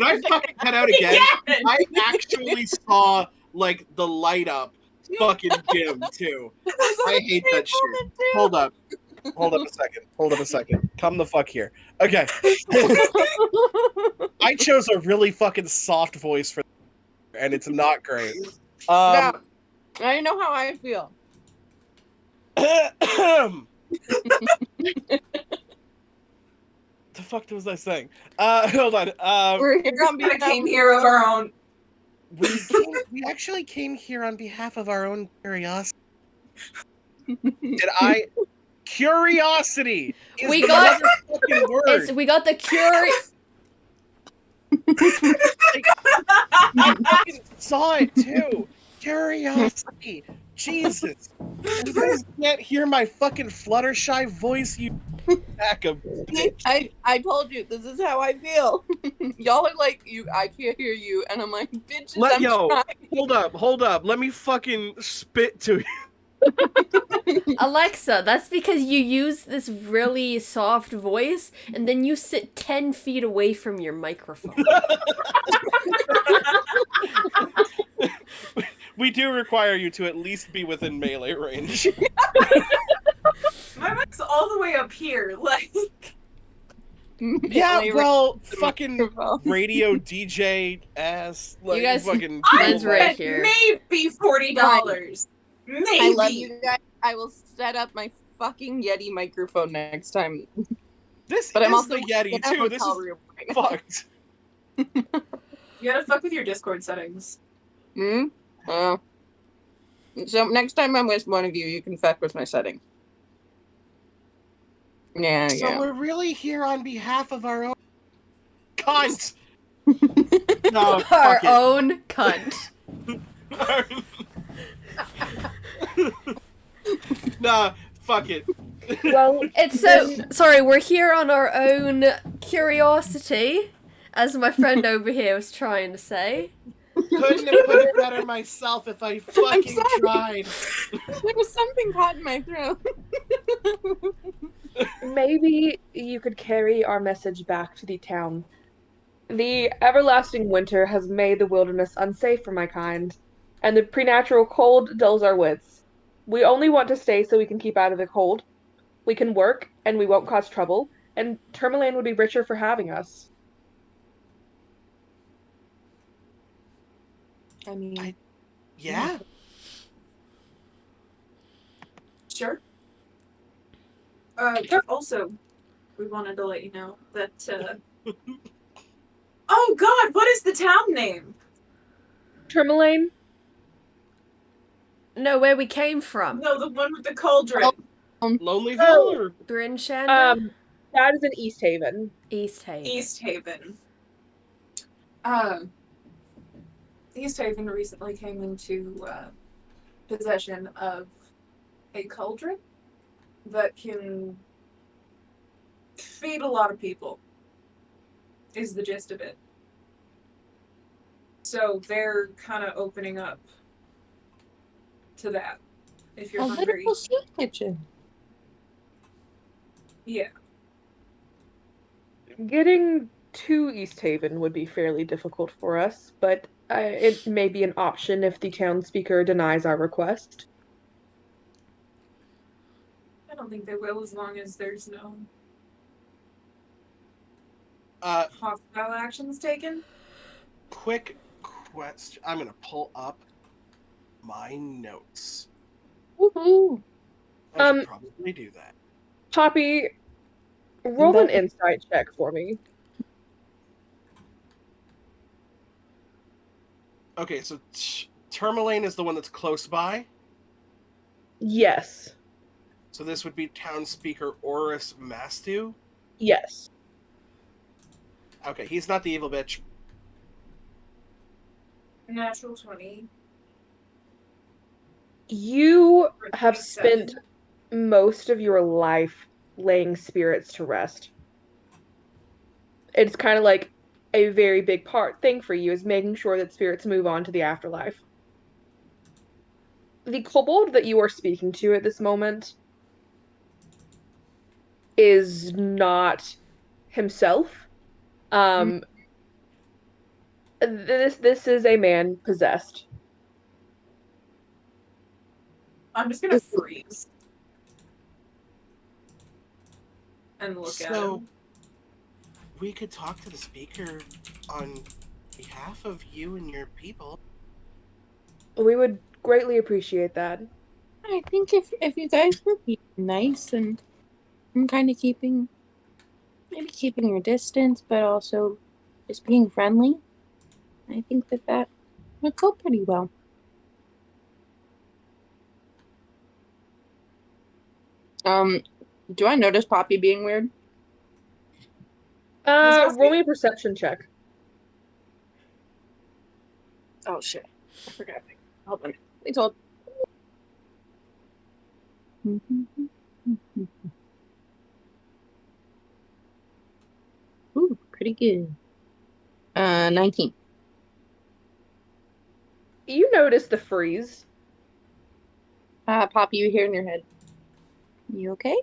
I fucking cut out again? Yes! I actually saw like the light up fucking dim too. I hate that shit. Hold up a second. Come the fuck here. Okay. I chose a really fucking soft voice for and it's not great. Yeah. I know how I feel. The fuck was I saying? Hold on. We're here on We behalf came here of our own. We actually came here on behalf of our own curiosity. Did I? Curiosity is We the got- motherfucking word. We got the cure. I fucking saw it too. Curiosity. Jesus. You guys can't hear my fucking Fluttershy voice, you sack of bitch. I told you this is how I feel. Y'all are like I can't hear you, and I'm like, bitches. Yo, trying. hold up. Let me fucking spit to you. Alexa, that's because you use this really soft voice and then you sit 10 feet away from your microphone. We do require you to at least be within melee range. My mic's all the way up here. Like, Yeah, well, fucking radio DJ ass. Like, You guys- fucking. Mine's right here. maybe $40. Maybe. I love you guys. I will set up my fucking Yeti microphone next time. This But is I'm also the Yeti in a too. This hotel is room right now. fucked. You gotta fuck with your Discord settings. Hmm? So next time I'm with one of you, you can fuck with my setting. Yeah, So we're really here on behalf of our own cunt. No, Our fuck it. own cunt. Nah, fuck it. Well, It's so sorry, we're here on our own curiosity, as my friend over here was trying to say. Couldn't have put it better myself if I fucking sorry. tried. There was something caught in my throat. maybe you could carry our message back to the town. The everlasting winter has made the wilderness unsafe for my kind, and the preternatural cold dulls our wits. We only want to stay so we can keep out of the cold. We can work, and we won't cause trouble, and Tourmaline would be richer for having us. I mean, Yeah. Sure. Also, we wanted to let you know that, Oh god, what is the town name? Tourmaline? No, where we came from. No, the one with the cauldron. Lonelyville or Grinshanda? That is in East Haven. East Haven. East Haven. East Haven recently came into possession of a cauldron that can feed a lot of people, is the gist of it. So they're kind of opening up to that. If you're a hungry. little soup kitchen. Yeah. Getting to East Haven would be fairly difficult for us, but it may be an option if the town speaker denies our request. I don't think they will, as long as there's no hostile actions taken. quick question. I'm gonna pull up my notes. Woohoo! I should probably do that. Poppy, roll an insight check for me. Okay, so Tourmaline is the one that's close by. Yes. So this would be town speaker Oris Mastu. Yes. Okay, he's not the evil bitch. Natural 20. You have 27. spent most of your life laying spirits to rest. It's kind of like a very big thing for you is making sure that spirits move on to the afterlife. The kobold that you are speaking to at this moment is not himself. Um, this is a man possessed. I'm just gonna freeze and look at So him. we could talk to the speaker on behalf of you and your people. We would greatly appreciate that. I think if you guys were being nice and kind of maybe keeping your distance, but also just being friendly, I think that would go pretty well. Um, do I notice Poppy being weird? He's Roll asking. me a perception check. Oh shit, I forgot. Hold on, please hold. Ooh, pretty good. 19. You notice the freeze. Poppy, you hear in your head. You okay?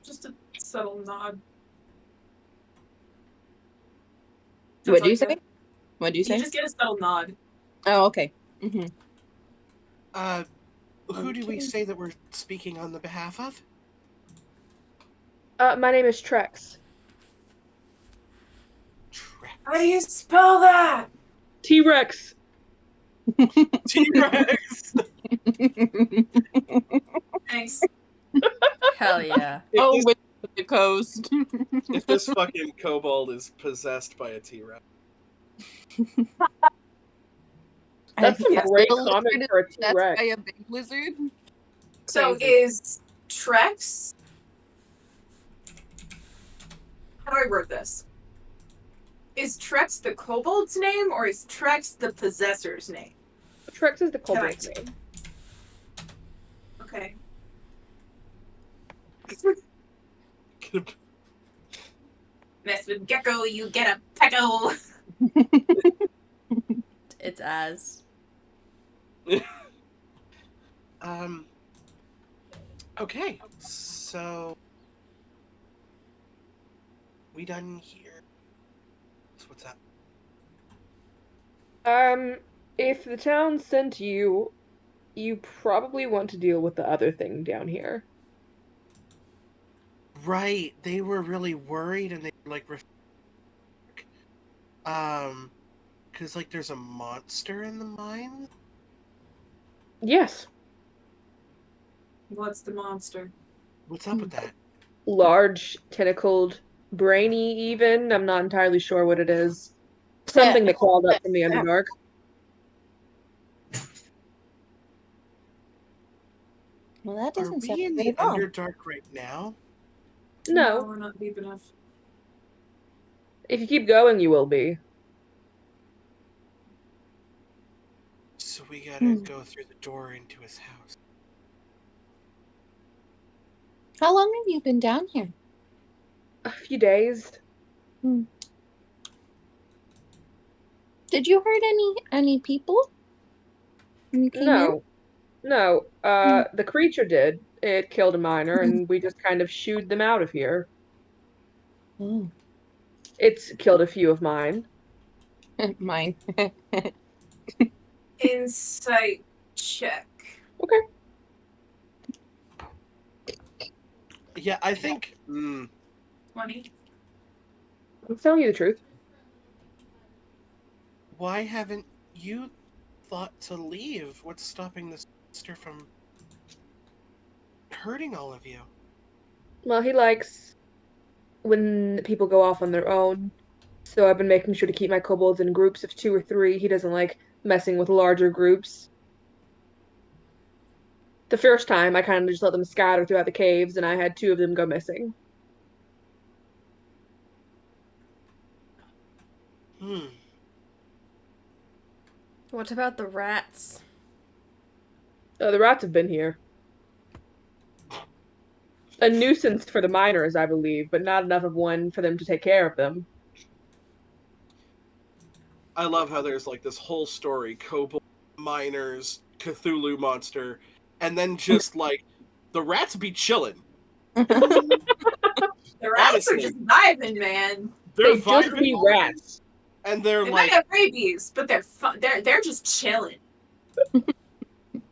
Just a subtle nod. That's What'd all you you say? get. What'd you You say? just get a subtle nod. Oh, okay. Mm-hmm. Who do we Okay. say that we're speaking on the behalf of? My name is Trex. How do you spell that? T-Rex. T-Rex! Thanks. Hell yeah. Oh, with the coast. If this fucking kobold is possessed by a T-Rex. That's some A great little comment lizard is for a possessed T-Rex. by a big lizard. So Crazy. is Trex. How do I word this? Is Trex the kobold's name or is Trex the possessor's name? Trex is the Can I- kobold's name. Okay. Mess with Gecko, you get a pecko. It's as. Okay, so we done here. So what's up? If the town sent you, you probably want to deal with the other thing down here. Right, they were really worried and they were like, because like there's a monster in the mine. Yes, What's the monster? What's up with that? large, tentacled, brainy even. I'm not entirely sure what it is. Something that crawled up from the Underdark. Well, that Are doesn't sound we in good the at all. Underdark right now? No, No, we're not deep enough. if you keep going, you will be. So we gotta Hmm. go through the door into his house. How long have you been down here? A few days. Did you hurt any people when you came in? No, no. The creature did. It killed a miner, and we just kind of shooed them out of here. Oh, It's killed a few of mine. mine. Insight check. Okay. Yeah, I think. 20. I'm telling you the truth. Why haven't you thought to leave? What's stopping this monster from hurting all of you? Well, he likes when people go off on their own. So I've been making sure to keep my kobolds in groups of 2 or 3. He doesn't like messing with larger groups. The first time, I kind of just let them scatter throughout the caves, and I had 2 of them go missing. Hmm. What about the rats? The rats have been here. A nuisance for the miners, I believe, but not enough of one for them to take care of them. I love how there's like this whole story, kobold, miners, Cthulhu monster, and then just like the rats be chilling. The rats are Honestly. just vibing, man. They're They just vibing, be rats. and they're They like, might have rabies, but they're fun. They're just chilling.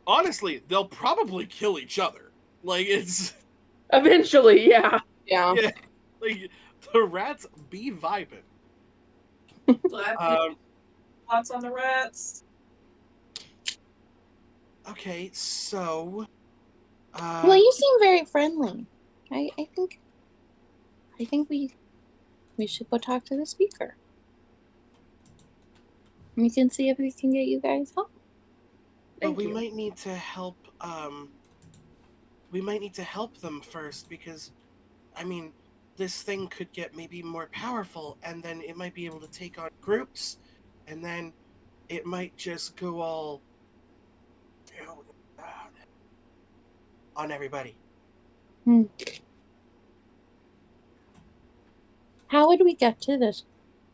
honestly, they'll probably kill each other. Like it's Eventually, yeah. Yeah. yeah, like the rats be vibing. Lots on the rats. Okay, so Well, you seem very friendly. I think we should go talk to the speaker. We can see if we can get you guys help. but Thank we you. might need to help. We might need to help them first because, I mean, this thing could get maybe more powerful, and then it might be able to take on groups, and then it might just go all on everybody. How would we get to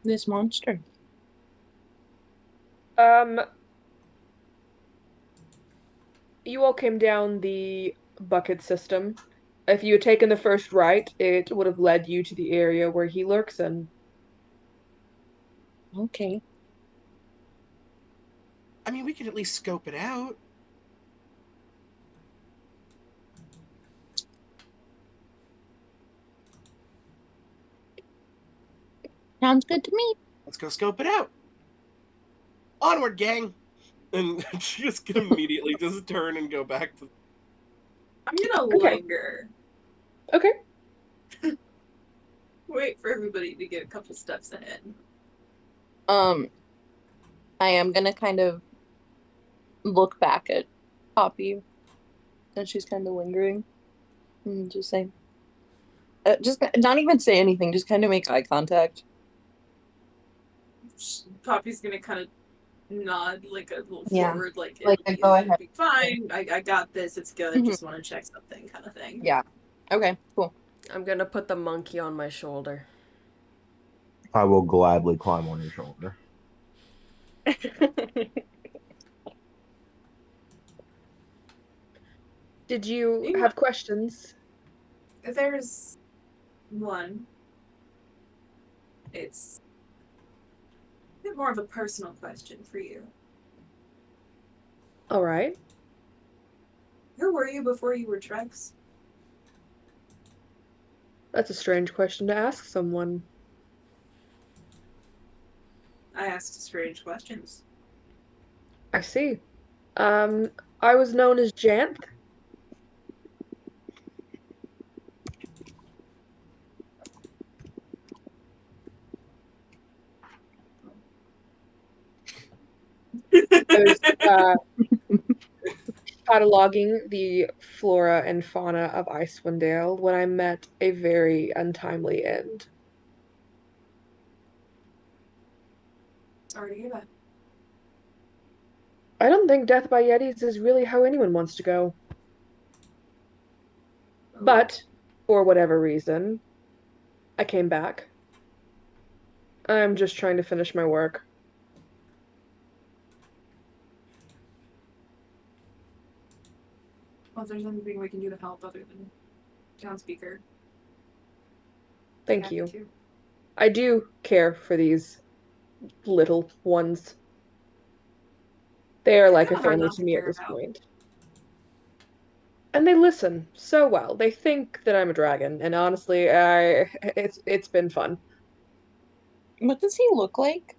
this monster? You all came down the bucket system. If you had taken the first right, it would have led you to the area where he lurks in. Okay. I mean, we could at least scope it out. Sounds good to me. Let's go scope it out. Onward, gang! And she just can immediately just turn and go back to. I'm gonna Okay. linger. Okay. Wait for everybody to get a couple steps ahead. I am gonna kind of look back at Poppy, and she's kind of lingering, and just say, just not even say anything, just kind of make eye contact. Poppy's gonna kind of nod like a little Yeah. forward, like Like, it'll go be ahead. fine. I got this. It's good. Mhm. Just want to check something, kind of thing. Yeah. Okay. Cool. I'm gonna put the monkey on my shoulder. I will gladly climb on your shoulder. Did you Yeah. have questions? There's one. It's a bit more of a personal question for you. All right. Who were you before you were Trex? That's a strange question to ask someone. I asked strange questions. I see. I was known as Janth. I was cataloging the flora and fauna of Icewind Dale when I met a very untimely end. Sorry to hear that. I don't think death by Yetis is really how anyone wants to go. But, for whatever reason, I came back. I'm just trying to finish my work. Well, if there's anything we can do to help other than town speaker, Thank happy you. to. I do care for these little ones. They are They're like a kinda hard family not to to me at care this about. point. And they listen so well. They think that I'm a dragon, and honestly, it's been fun. What does he look like?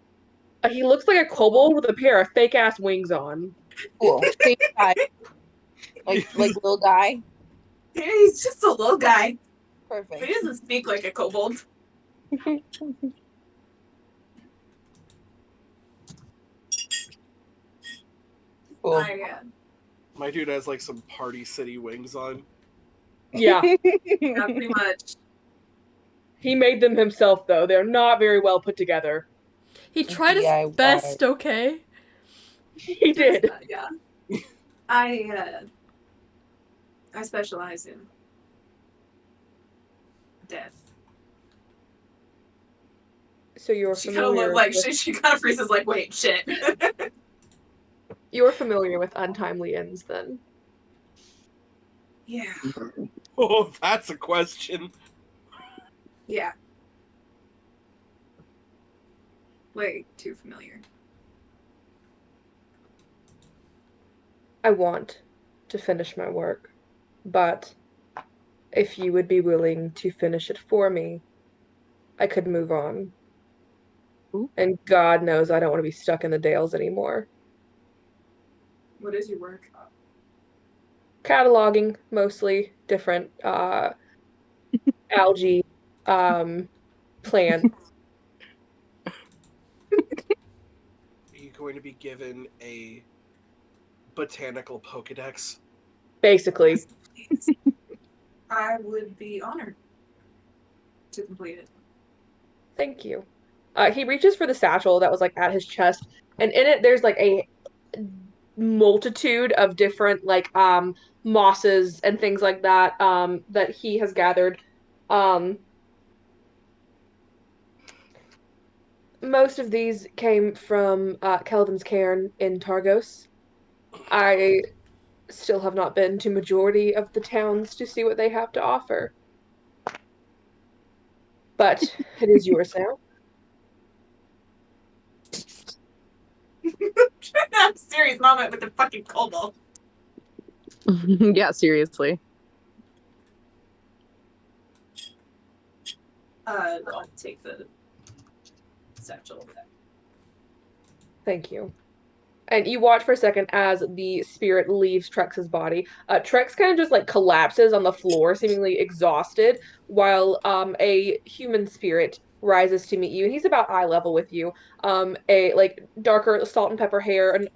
He looks like a kobold with a pair of fake ass wings on. Cool. Same size. Like little guy. Yeah, he's just a little guy. But Perfect. he doesn't speak like a kobold. Cool. My dude has like some Party City wings on. Yeah. Yeah, pretty much. He made them himself, though. They're not very well put together. He tried his DIY. best, okay? He did. Yeah. I specialize in death. So you're She kind of familiar like with, she kind of freezes like, wait, shit. you're familiar with untimely ends then. Yeah. Oh, that's a question. Yeah. Way too familiar. I want to finish my work, but if you would be willing to finish it for me, I could move on. Ooh. And God knows I don't want to be stuck in the Dales anymore. What is your work? Cataloging, mostly different algae, plants. Are you going to be given a botanical Pokedex? Basically. Yes, please. I would be honored to complete it. Thank you. He reaches for the satchel that was like at his chest, and in it there's like a multitude of different like mosses and things like that that he has gathered. Um Most of these came from Kelvin's cairn in Targos. I still have not been to majority of the towns to see what they have to offer, but it is yours now. I'm serious moment with the fucking cobalt. Yeah, seriously. I'll take the satchel. Thank you. And you watch for a second as the spirit leaves Trex's body. Trex kind of just like collapses on the floor, seemingly exhausted, while a human spirit rises to meet you, and he's about eye level with you. A like darker salt and pepper hair, and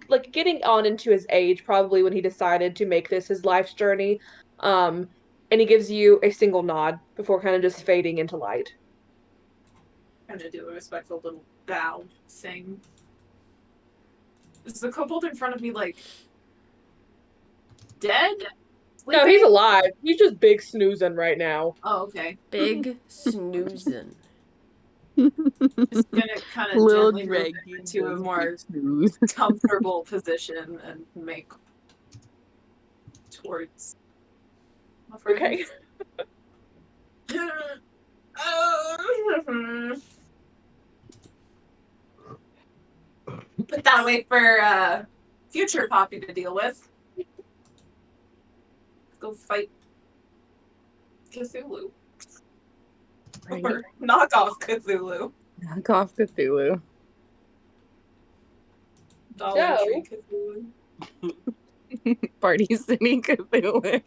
like getting on into his age, probably when he decided to make this his life's journey. Um, and he gives you a single nod before kind of just fading into light. Kind of do a respectful little bow thing. Is the kobold in front of me like dead? No, he's Sleeping? alive. He's just big snoozing right now. Oh, okay. Big snoozing. Just gonna kind of Little gently move dragon into a goes more big smooth. comfortable position and make towards my friends. Okay. Put that away for future Poppy to deal with. Go fight Cthulhu. Right. Or knock off Cthulhu. Knock off Cthulhu. Dollar So- Tree Cthulhu. Party City Cthulhu.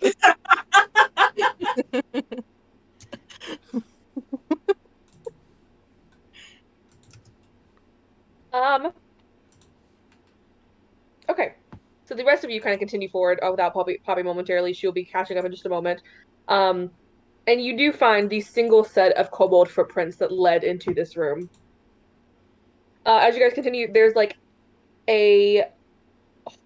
Um, okay. So the rest of you kind of continue forward without Poppy momentarily. She'll be catching up in just a moment. Um, and you do find the single set of kobold footprints that led into this room. As you guys continue, there's like a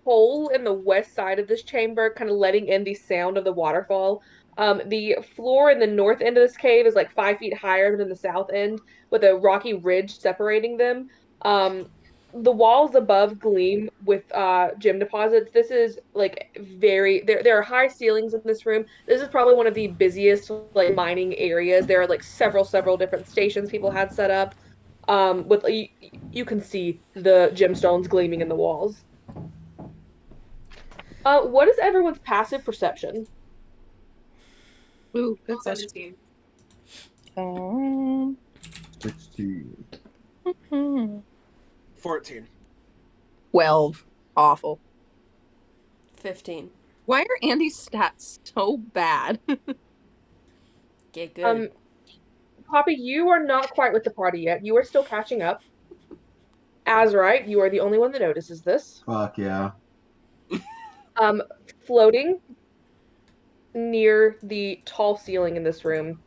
hole in the west side of this chamber, kind of letting in the sound of the waterfall. The floor in the north end of this cave is like 5 feet higher than the south end, with a rocky ridge separating them. Um, the walls above gleam with gem deposits. This is like very there are high ceilings in this room. This is probably one of the busiest like mining areas. There are like several different stations people had set up. With you can see the gemstones gleaming in the walls. What is everyone's passive perception? Ooh, good question. 17. 16. 14. 12. Awful. 15. Why are Andy's stats so bad? Get good. Poppy, you are not quite with the party yet. You are still catching up. Azurite, you are the only one that notices this. Fuck yeah. Um, Floating near the tall ceiling in this room,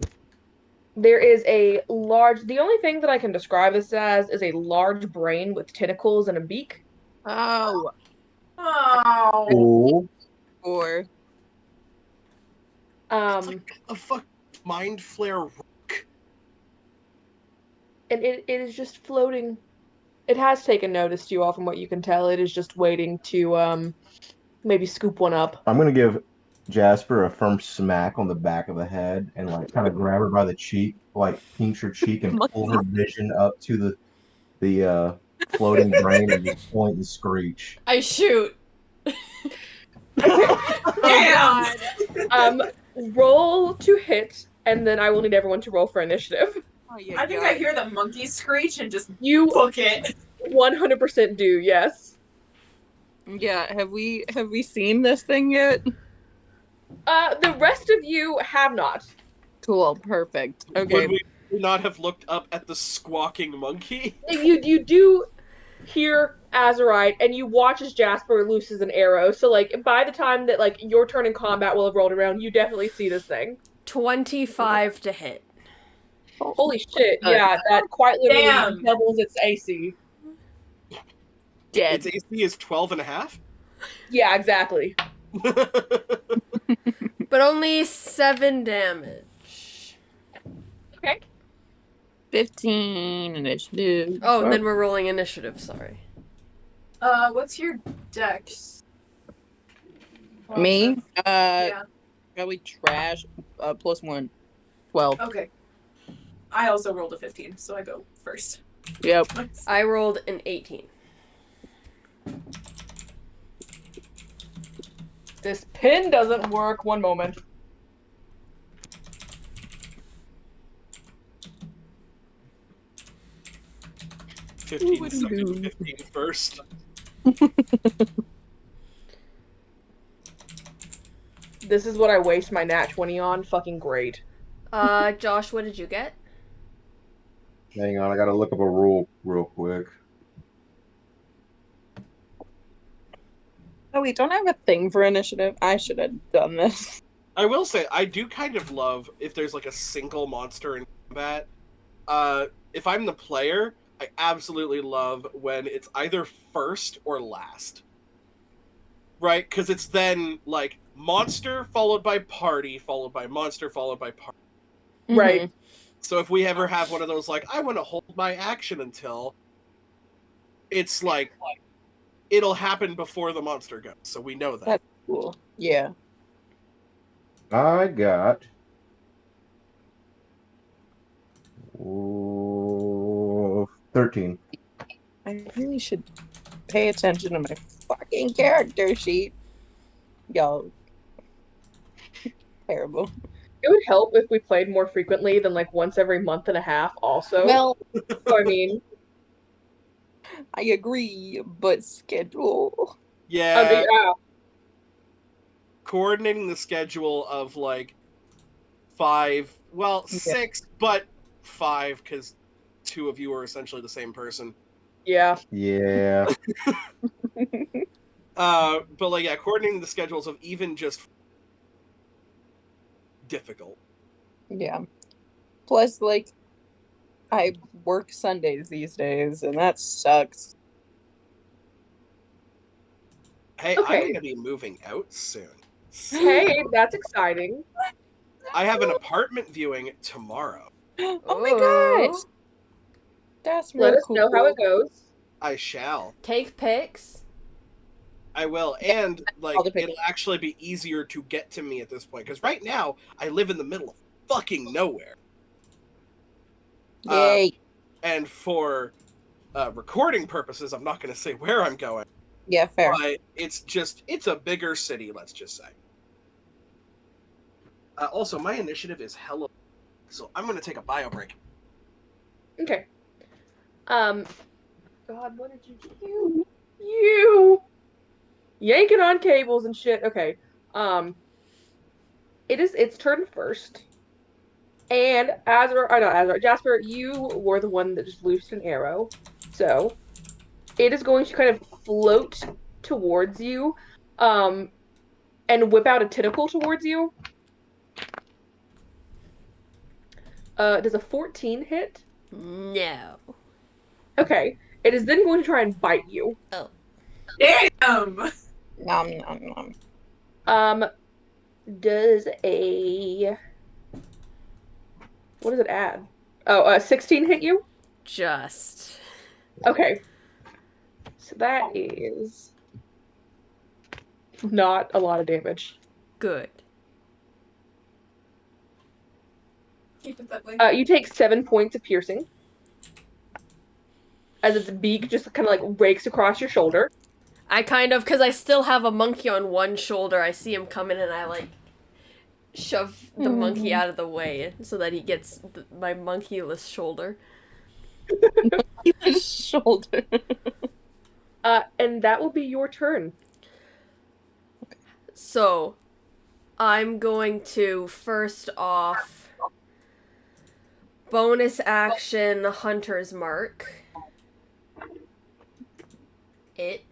there is a large. The only thing that I can describe this as is a large brain with tentacles and a beak. Oh. Oh. Cool. Or It's like a fuck mind flare rook. And it is just floating. It has taken notice to you all from what you can tell. It is just waiting to maybe scoop one up. I'm gonna give Jasper a firm smack on the back of the head and like kind of grab her by the cheek, like pinch her cheek and pull her vision up to the floating brain and just point and screech. I shoot. Okay. Damn! Roll to hit, and then I will need everyone to roll for initiative. oh yeah, I think I hear the monkey screech and just You book it. 100% do, yes. yeah. Have we seen this thing yet? The rest of you have not. Cool, perfect. Okay. Would we not have looked up at the squawking monkey? You do hear Azurite, and you watch as Jasper looses an arrow. So like by the time that like your turn in combat will have rolled around, you definitely see this thing. 25 to hit. Holy shit! Yeah, that quite literally Damn. doubles its AC. Dead. Its AC is 12 and a half? Yeah, exactly. But only 7 damage. Okay. 15 initiative. Oh, and then we're rolling initiative, sorry. What's your dex? Me? Yeah. Probably trash. +1. 12. Okay. I also rolled a 15, so I go first. Yep. I rolled an 18. This pin doesn't work. One moment. Fifteen second, 15 first. This is what I waste my nat 20 on. Fucking great. Josh, what did you get? Hang on, I gotta look up a rule real quick. Oh, we don't have a thing for initiative. I should have done this. I will say, I do kind of love if there's like a single monster in combat. If I'm the player, I absolutely love when it's either first or last. Right? Because it's then like monster followed by party, followed by monster, followed by party. Right. Mhm. So if we ever have one of those, like, I want to hold my action until, it's like, it'll happen before the monster goes. So we know that. That's cool. Yeah. I got 13. I really should pay attention to my fucking character sheet. Y'all. Terrible. It would help if we played more frequently than like once every month and a half also. Well, So, I mean, I agree, but schedule. Yeah. yeah. Coordinating the schedule of like 5, well, 6, but 5, because 2 of you are essentially the same person. Yeah. Yeah. But like, yeah, coordinating the schedules of even just difficult. Yeah. Plus, like, I work Sundays these days, and that sucks. Hey, Okay. I'm going to be moving out soon. Hey, that's exciting. I have an apartment viewing tomorrow. Oh my gosh! That's real Let us cool. know how it goes. I shall. Take pics. I will. And, like, all the pictures. it'll actually be easier to get to me at this point. Because right now, I live in the middle of fucking nowhere. Yay. And for recording purposes, I'm not going to say where I'm going. Yeah, fair. But it's a bigger city, let's just say. Also, my initiative is hella... So I'm going to take a bio break. Okay. God, what did you do? You yanking on cables and shit. Okay. It's turn first. And Jasper, you were the one that just loosed an arrow. So it is going to kind of float towards you, and whip out a tentacle towards you. Does a 14 hit? No. Okay. It is then going to try and bite you. Oh. Damn! Nom nom nom. Does a what does it add? Oh, 16 hit you? Just. Okay. So that is not a lot of damage. Good. Keep it that way. You take 7 points of piercing as its beak just kind of like rakes across your shoulder. I kind of, because I still have a monkey on one shoulder, I see him coming and I like shove the monkey out of the way so that he gets my monkeyless shoulder. His shoulder. And that will be your turn. So, I'm going to first off bonus action Hunter's Mark. It.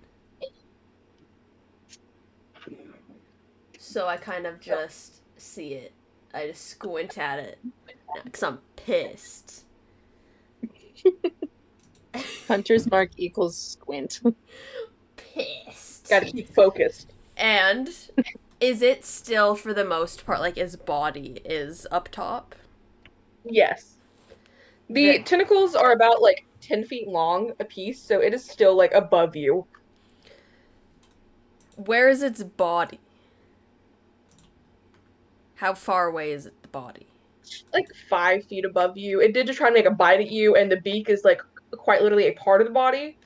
So I kind of just see it. I just squint at it. Because I'm pissed. Hunter's mark equals squint. Pissed. Gotta keep focused. And is it still, for the most part, like its body is up top? Yes. The tentacles are about like 10 feet long a piece, so it is still like above you. Where is its body? How far away is it, the body? Like 5 feet above you. It did just try to make a bite at you, and the beak is like quite literally a part of the body.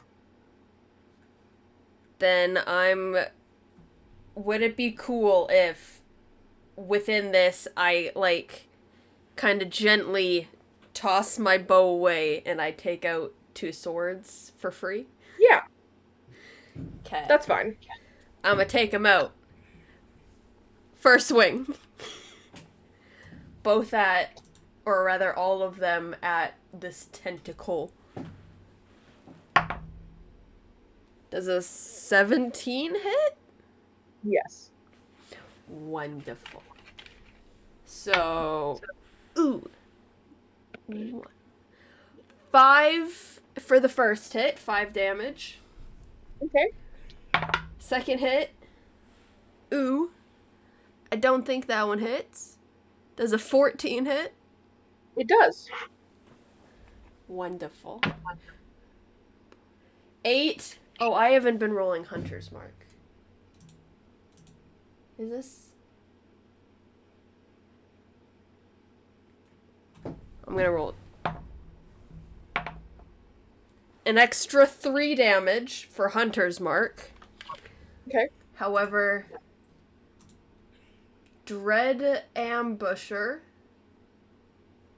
Then would it be cool if within this I like kind of gently toss my bow away and I take out 2 swords for free? Yeah. Okay. That's fine. I'm gonna take them out. First swing. Both at, or rather all of them at this tentacle. Does a 17 hit? Yes. Wonderful. So, ooh. 5 for the first hit, 5 damage. Okay. Second hit, ooh. I don't think that one hits. Does a 14 hit? It does. Wonderful. 8. Oh, I haven't been rolling Hunter's Mark. Is this? I'm gonna roll an extra 3 damage for Hunter's Mark. Okay. However, Dread Ambusher,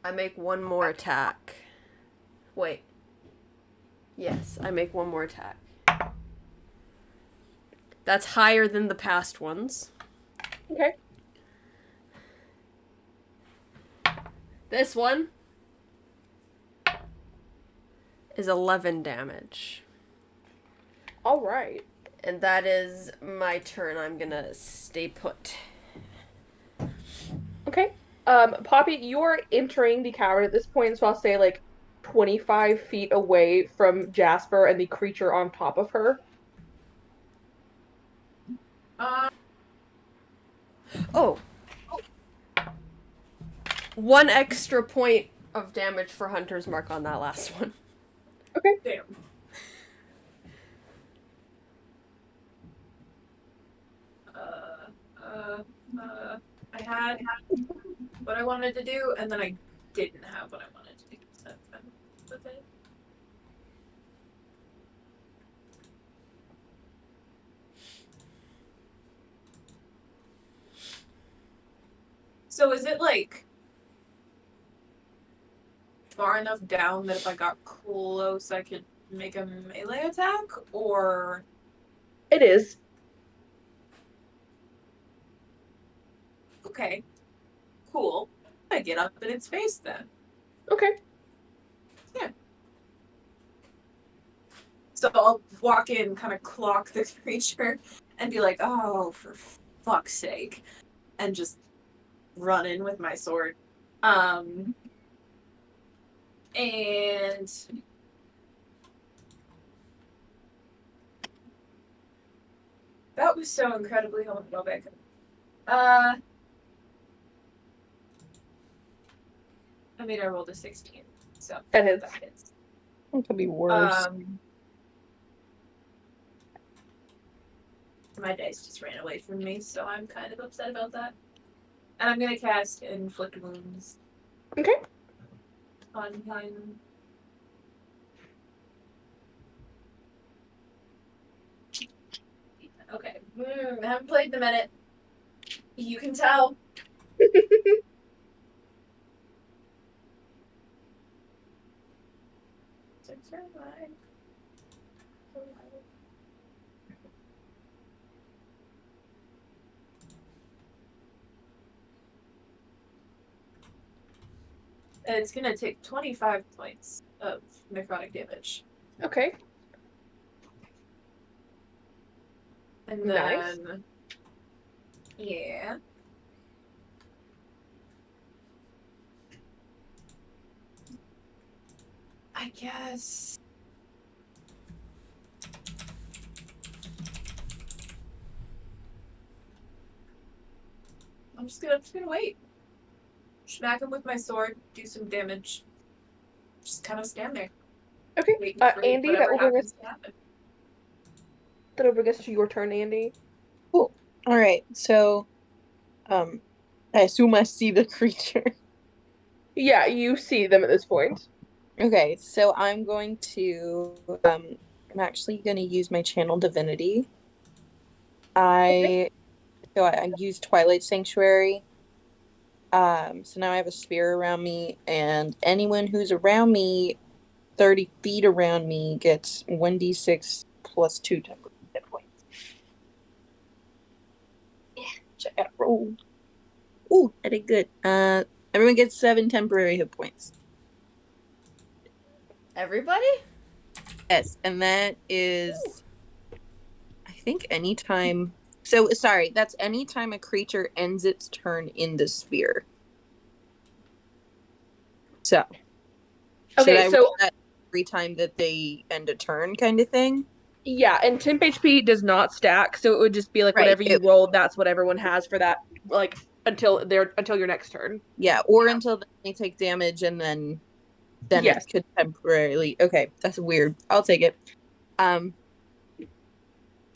I make 1 more attack. Wait. Yes, I make 1 more attack. That's higher than the past ones. Okay. This one is 11 damage. All right. And that is my turn. I'm gonna stay put. Okay. Poppy, you're entering the cavern at this point, so I'll say like 25 feet away from Jasper and the creature on top of her. Oh. 1 extra point of damage for Hunter's Mark on that last one. Okay. Damn. I had what I wanted to do, and then I didn't have what I wanted to do. So that's it. So is it like far enough down that if I got close, I could make a melee attack, or? It is. Okay. Cool. I get up in its face then. Okay. Yeah. So I'll walk in, kind of clock the creature, and be like, oh, for fuck's sake. And just run in with my sword. And That was so incredibly homophobic. I mean, I rolled a 16, so That hits. that hits. It could be worse. My dice just ran away from me, so I'm kind of upset about that. And I'm gonna cast Inflict Wounds Okay. on him. Okay. I haven't played in a minute. You can tell. It's gonna take 25 points of necrotic damage. Okay. And Nice. then, yeah. I guess. I'm just gonna wait. Smack him with my sword, do some damage. Just kind of stand there. Okay. Waiting for Andy, whatever that'll happens to happen. bring us to your turn, Andy. Cool. All right. So, I assume I see the creature. Yeah, you see them at this point. Okay, so I'm going to I'm actually going to use my channel divinity. I used Twilight Sanctuary. So now I have a sphere around me, and anyone who's around me, 30 feet around me, gets 1d6 plus 2 temporary hit points. Yeah, check out roll. Ooh, I did good. Everyone gets 7 temporary hit points. Everybody? Yes, and that is, I think, anytime. So, sorry, that's anytime a creature ends its turn in the sphere. So, should Okay, I so roll that every time that they end a turn, kind of thing? yeah, and temp HP does not stack, so it would just be like Right. whatever you rolled, that's what everyone has for that, like until your next turn. Yeah, or until they take damage, and then Yes. it could temporarily. Okay, that's weird. I'll take it.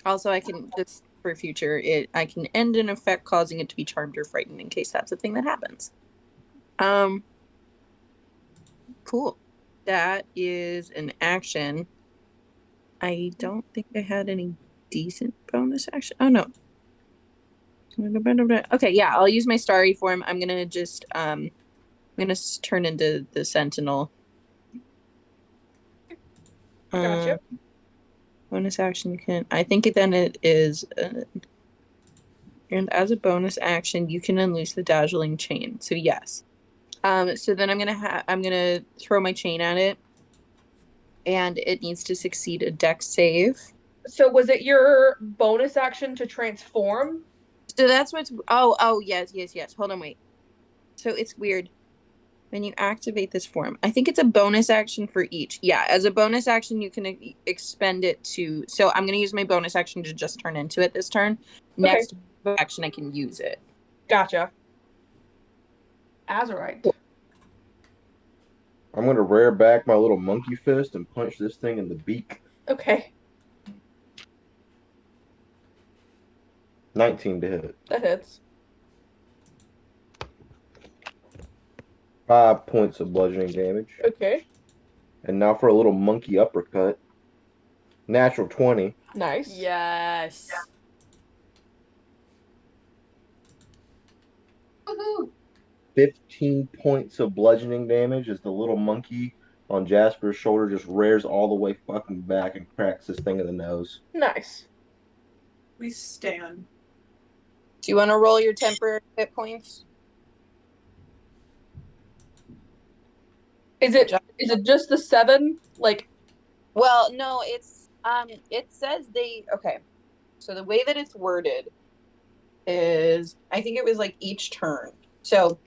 Also, I can just for future I can end an effect causing it to be charmed or frightened in case that's a thing that happens. Cool. That is an action. I don't think I had any decent bonus action. Oh no. Okay, yeah, I'll use my starry form. I'm gonna just turn into the sentinel. Gotcha. Bonus action can. I think then it is. And as a bonus action, you can unloose the dazzling chain. So yes. So then I'm gonna throw my chain at it, and it needs to succeed a dex save. So was it your bonus action to transform? So that's what's. Oh yes. Hold on, wait. So it's weird. When you activate this form, I think it's a bonus action for each. Yeah, as a bonus action, you can expend it to. So I'm going to use my bonus action to just turn into it this turn. Next action, I can use it. Gotcha. Azurite. I'm gonna rear back my little monkey fist and punch this thing in the beak. Okay, 19 to hit. that hits. 5 points of bludgeoning damage. Okay, And now for a little monkey uppercut. Natural 20. nice. Yes. Woohoo! 15 points of bludgeoning damage as the little monkey on Jasper's shoulder just rears all the way fucking back and cracks this thing in the nose. Nice. We stand. Do you want to roll your temporary hit points? Is it just the 7? Like, Well, no, it's it says okay. So the way that it's worded is I think it was like each turn. So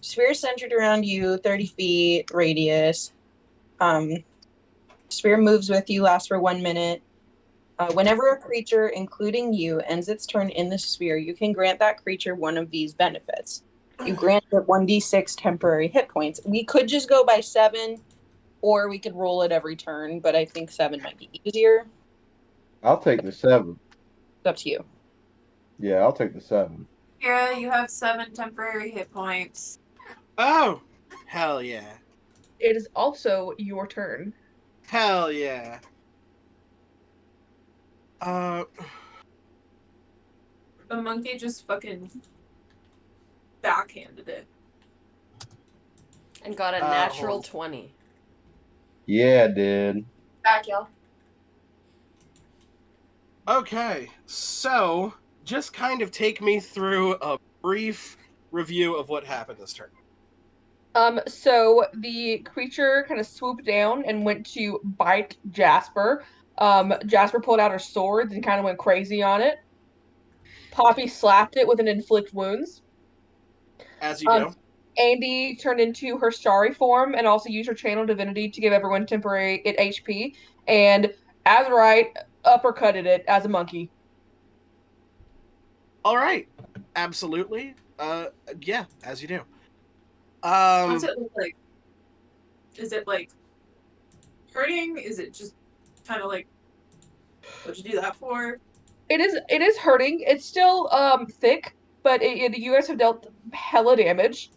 sphere centered around you, 30 feet radius. Sphere moves with you, lasts for 1 minute. Whenever a creature, including you, ends its turn in the sphere, you can grant that creature one of these benefits. You grant it 1d6 temporary hit points. We could just go by 7, or we could roll it every turn, but I think 7 might be easier. I'll take the 7. It's up to you. Yeah, I'll take the 7. Kira, you have 7 temporary hit points. Oh, hell yeah. It is also your turn. Hell yeah. The monkey just fucking backhanded it. And got a natural 20. Yeah, dude. Back, y'all. Okay, so just kind of take me through a brief review of what happened this turn. So the creature kind of swooped down and went to bite Jasper. Jasper pulled out her sword and kind of went crazy on it. Poppy slapped it with an inflict wounds. As you do. Andy turned into her starry form and also used her channel divinity to give everyone temporary HP. And Azurite uppercutted it as a monkey. All right, absolutely. Yeah, as you do. What's it look like? Is it like hurting? Is it just kind of like, what'd you do that for? It is hurting. It's still thick, but you guys have dealt hella damage.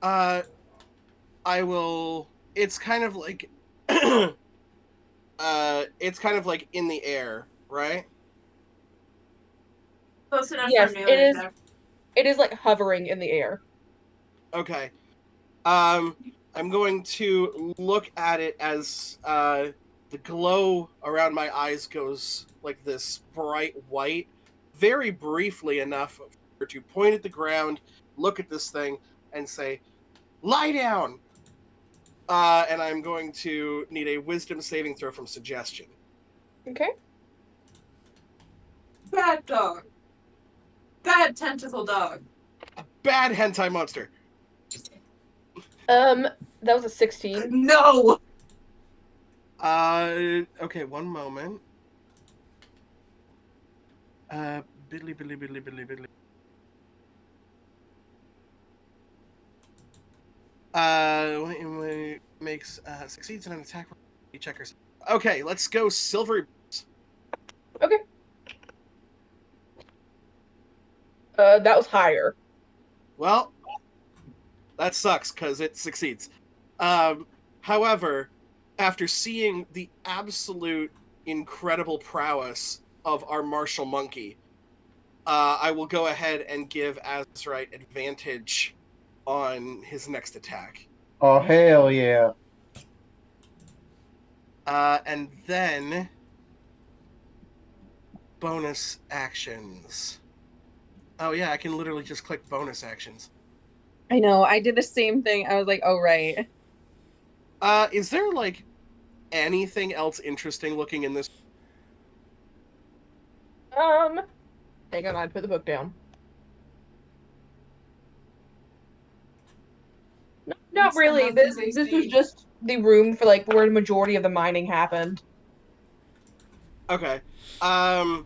I will. It's kind of like, it's kind of like in the air, right? Close enough Yes, for it melee is. attack. It is like hovering in the air. Okay. I'm going to look at it as the glow around my eyes goes like this bright white, very briefly enough for her to point at the ground, look at this thing, and say, "Lie down!" And I'm going to need a wisdom saving throw from suggestion. Okay. Bad dog. Bad tentacle dog. Bad hentai monster. That was a 16. No! Okay, one moment. Biddly, biddly, biddly, biddly, biddly. When it makes succeeds in an attack checkers. Okay, let's go silvery. Okay. That was higher. Well, that sucks because it succeeds. However, after seeing the absolute incredible prowess of our martial monkey, I will go ahead and give Azurite advantage on his next attack. Oh, hell yeah. And then bonus actions. Oh yeah, I can literally just click bonus actions. I know. I did the same thing. I was like, oh, right. Is there like anything else interesting looking in this? Hang on, I'd put the book down. Not really. This was just the room for like where the majority of the mining happened. Okay. I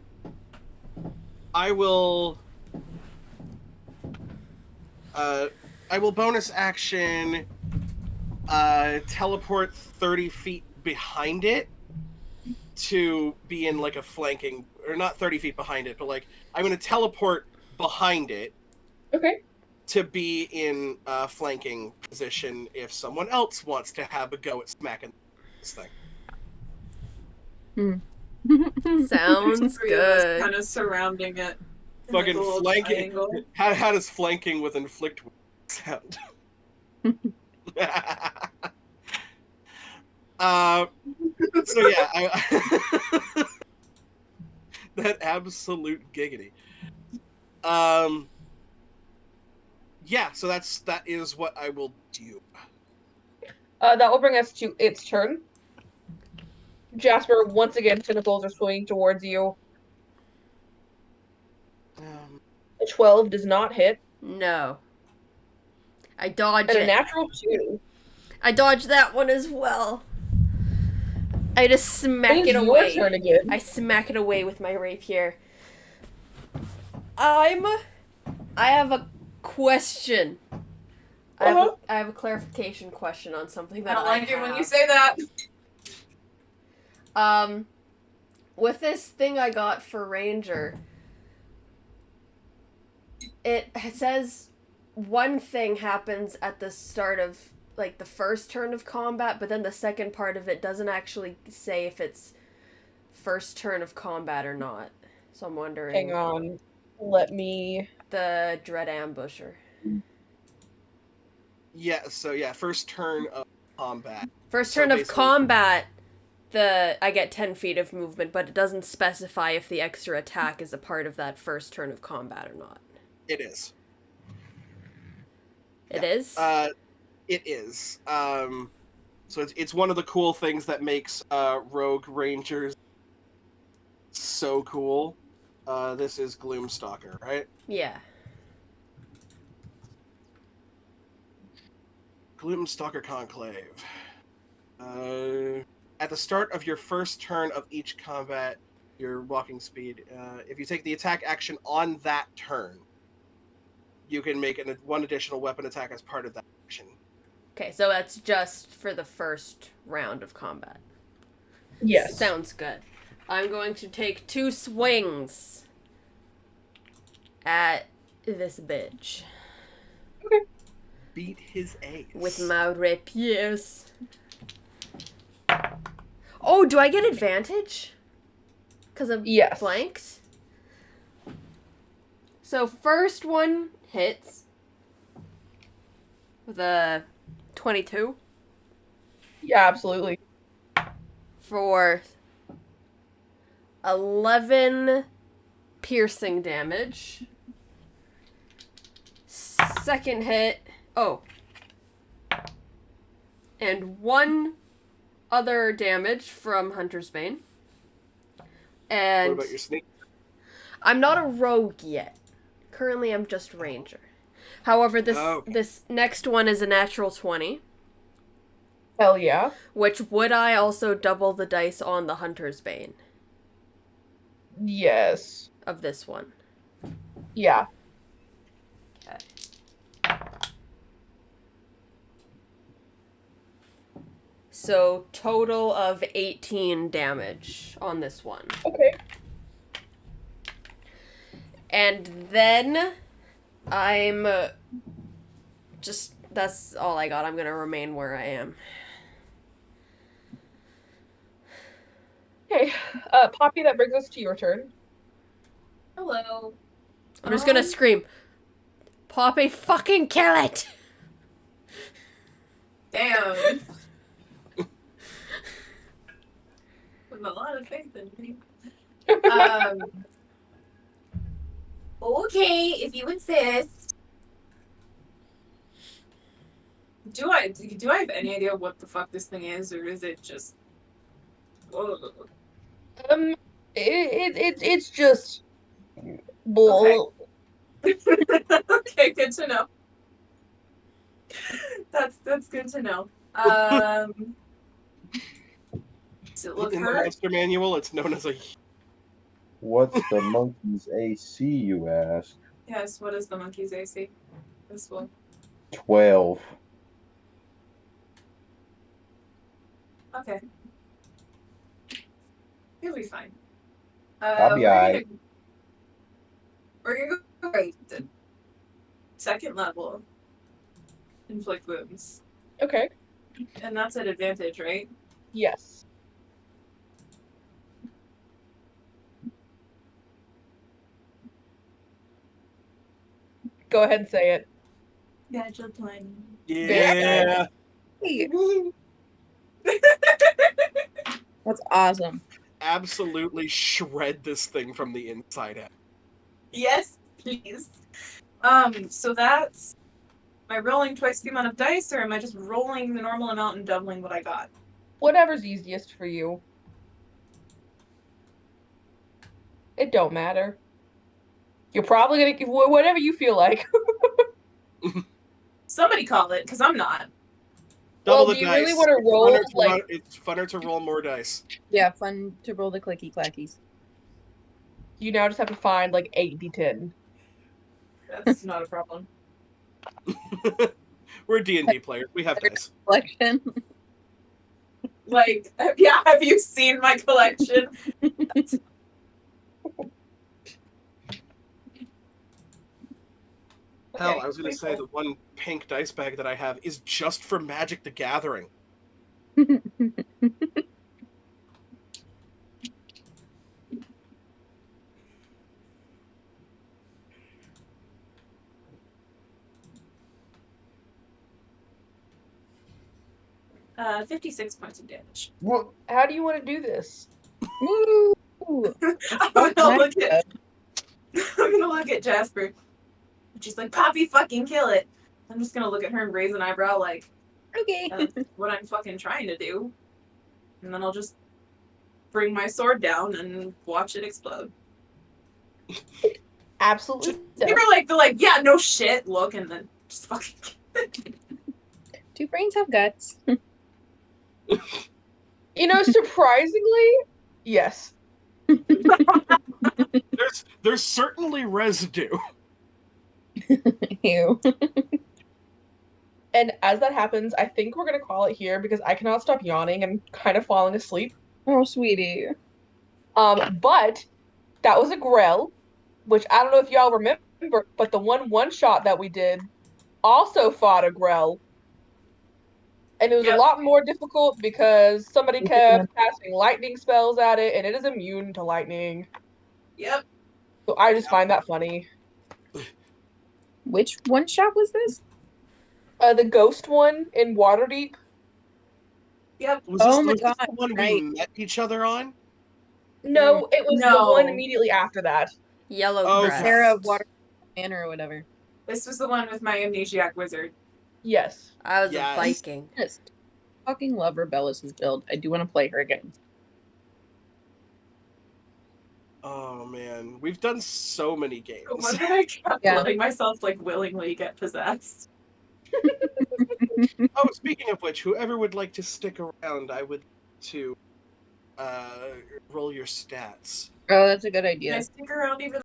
will bonus action teleport 30 feet behind it to be in like a flanking, or not 30 feet behind it, but like I'm going to teleport behind it. Okay. To be in a flanking position if someone else wants to have a go at smacking this thing. Sounds good. Kind of surrounding it. Fucking flanking. How does flanking with inflict sound? So yeah, that absolute giggity. Yeah, so that is what I will do. That will bring us to its turn. Jasper, once again, tentacles are swinging towards you. A 12 does not hit. No. I dodge and it. a natural 2. I dodged that one as well. I just smack It it is your away. turn again. I smack it away with my rapier. I have a question. I have a clarification question on something I that don't I like it when you have. say that. With this thing I got for Ranger, it says one thing happens at the start of, like, the first turn of combat, but then the second part of it doesn't actually say if it's first turn of combat or not. So I'm wondering. Hang on. Let me... The Dread Ambusher. Yeah, so yeah, first turn of combat. First So turn of basically- combat, I get 10 feet of movement, but it doesn't specify if the extra attack is a part of that first turn of combat or not. It is. It is? It is. So it's one of the cool things that makes Rogue Rangers so cool. This is Gloomstalker, right? Yeah. Gloomstalker Conclave. At the start of your first turn of each combat, your walking speed, if you take the attack action on that turn, you can make one additional weapon attack as part of that action. Okay, so that's just for the first round of combat. Yes. Sounds good. I'm going to take 2 swings at this bitch. Beat his ace. With my rapiers. Oh, do I get advantage? Because I'm Yes. flanked? So first one hits with a 22 Yeah, absolutely. for 11 piercing damage. Second hit, and 1 other damage from Hunter's Bane. And What about your sneak? I'm not a rogue yet. Currently, I'm just Ranger. However, Okay. this next one is a natural 20. Hell yeah. Which, would I also double the dice on the Hunter's Bane Yes. of this one? Yeah. Okay. So, total of 18 damage on this one. Okay. And then I'm that's all I got. I'm gonna remain where I am. Okay. Poppy, that brings us to your turn. Hello. I'm just gonna scream, Poppy, fucking kill it! Damn. With a lot of faith in me. Okay, if you insist. Do I have any idea what the fuck this thing is, or is it just? Whoa. It's just bull. Okay, good to know. That's good to know. Does it look In the hurt? monster manual, it's known as a. What's the monkey's AC, you ask? Yes. What is the monkey's AC? This one. 12. Okay. He'll be fine. I'll be we're alright. gonna go right. Second level. Inflict wounds. Okay. And that's at advantage, right? Yes. Go ahead and say it. Natural 20. Yeah. That's awesome. Absolutely shred this thing from the inside out. Yes, please. So that's... Am I rolling twice the amount of dice, or am I just rolling the normal amount and doubling what I got? Whatever's easiest for you. It don't matter. You're probably gonna give whatever you feel like. Somebody call it, because I'm not. Double Well, the do you dice. really want to roll, like... It's funner to roll more dice. Yeah, fun to roll the clicky clackies. You now just have to find, like, 8d10. That's not a problem. We're D&D players. We have dice. Collection. Like, yeah, have you seen my collection? Hell, Okay, I was going to please say roll. the one pink dice bag that I have is just for Magic the Gathering. 56 points of damage. How do you want to do this? Woo! I'm gonna look at Jasper. She's like, Poppy, fucking kill it. I'm just gonna look at her and raise an eyebrow like, Okay. that's what I'm fucking trying to do. And then I'll just bring my sword down and watch it explode. Absolutely. Just give her like, yeah, no shit look, and then just fucking Two brains have guts. You know, surprisingly, yes. There's certainly residue. Ew. And as that happens, I think we're gonna call it here because I cannot stop yawning and kind of falling asleep. Oh, sweetie. But that was a Grell, which I don't know if y'all remember, but the one shot that we did also fought a Grell. And it was a lot more difficult because somebody kept casting lightning spells at it, and it is immune to lightning. Yep. So I just find that funny. Which one shot was this? The ghost one in Waterdeep. Yep. Was this the one we met each other on? No, it was the one immediately after that. Yellow Crest. Sarah Water Manor or whatever. This was the one with my amnesiac wizard. Yes. I was a Viking. Just fucking love Rebellis's build. I do want to play her again. Oh man, we've done so many games. When did I kept letting myself like willingly get possessed? Oh, speaking of which, whoever would like to stick around, I would to roll your stats. Oh, that's a good Can idea. I stick around even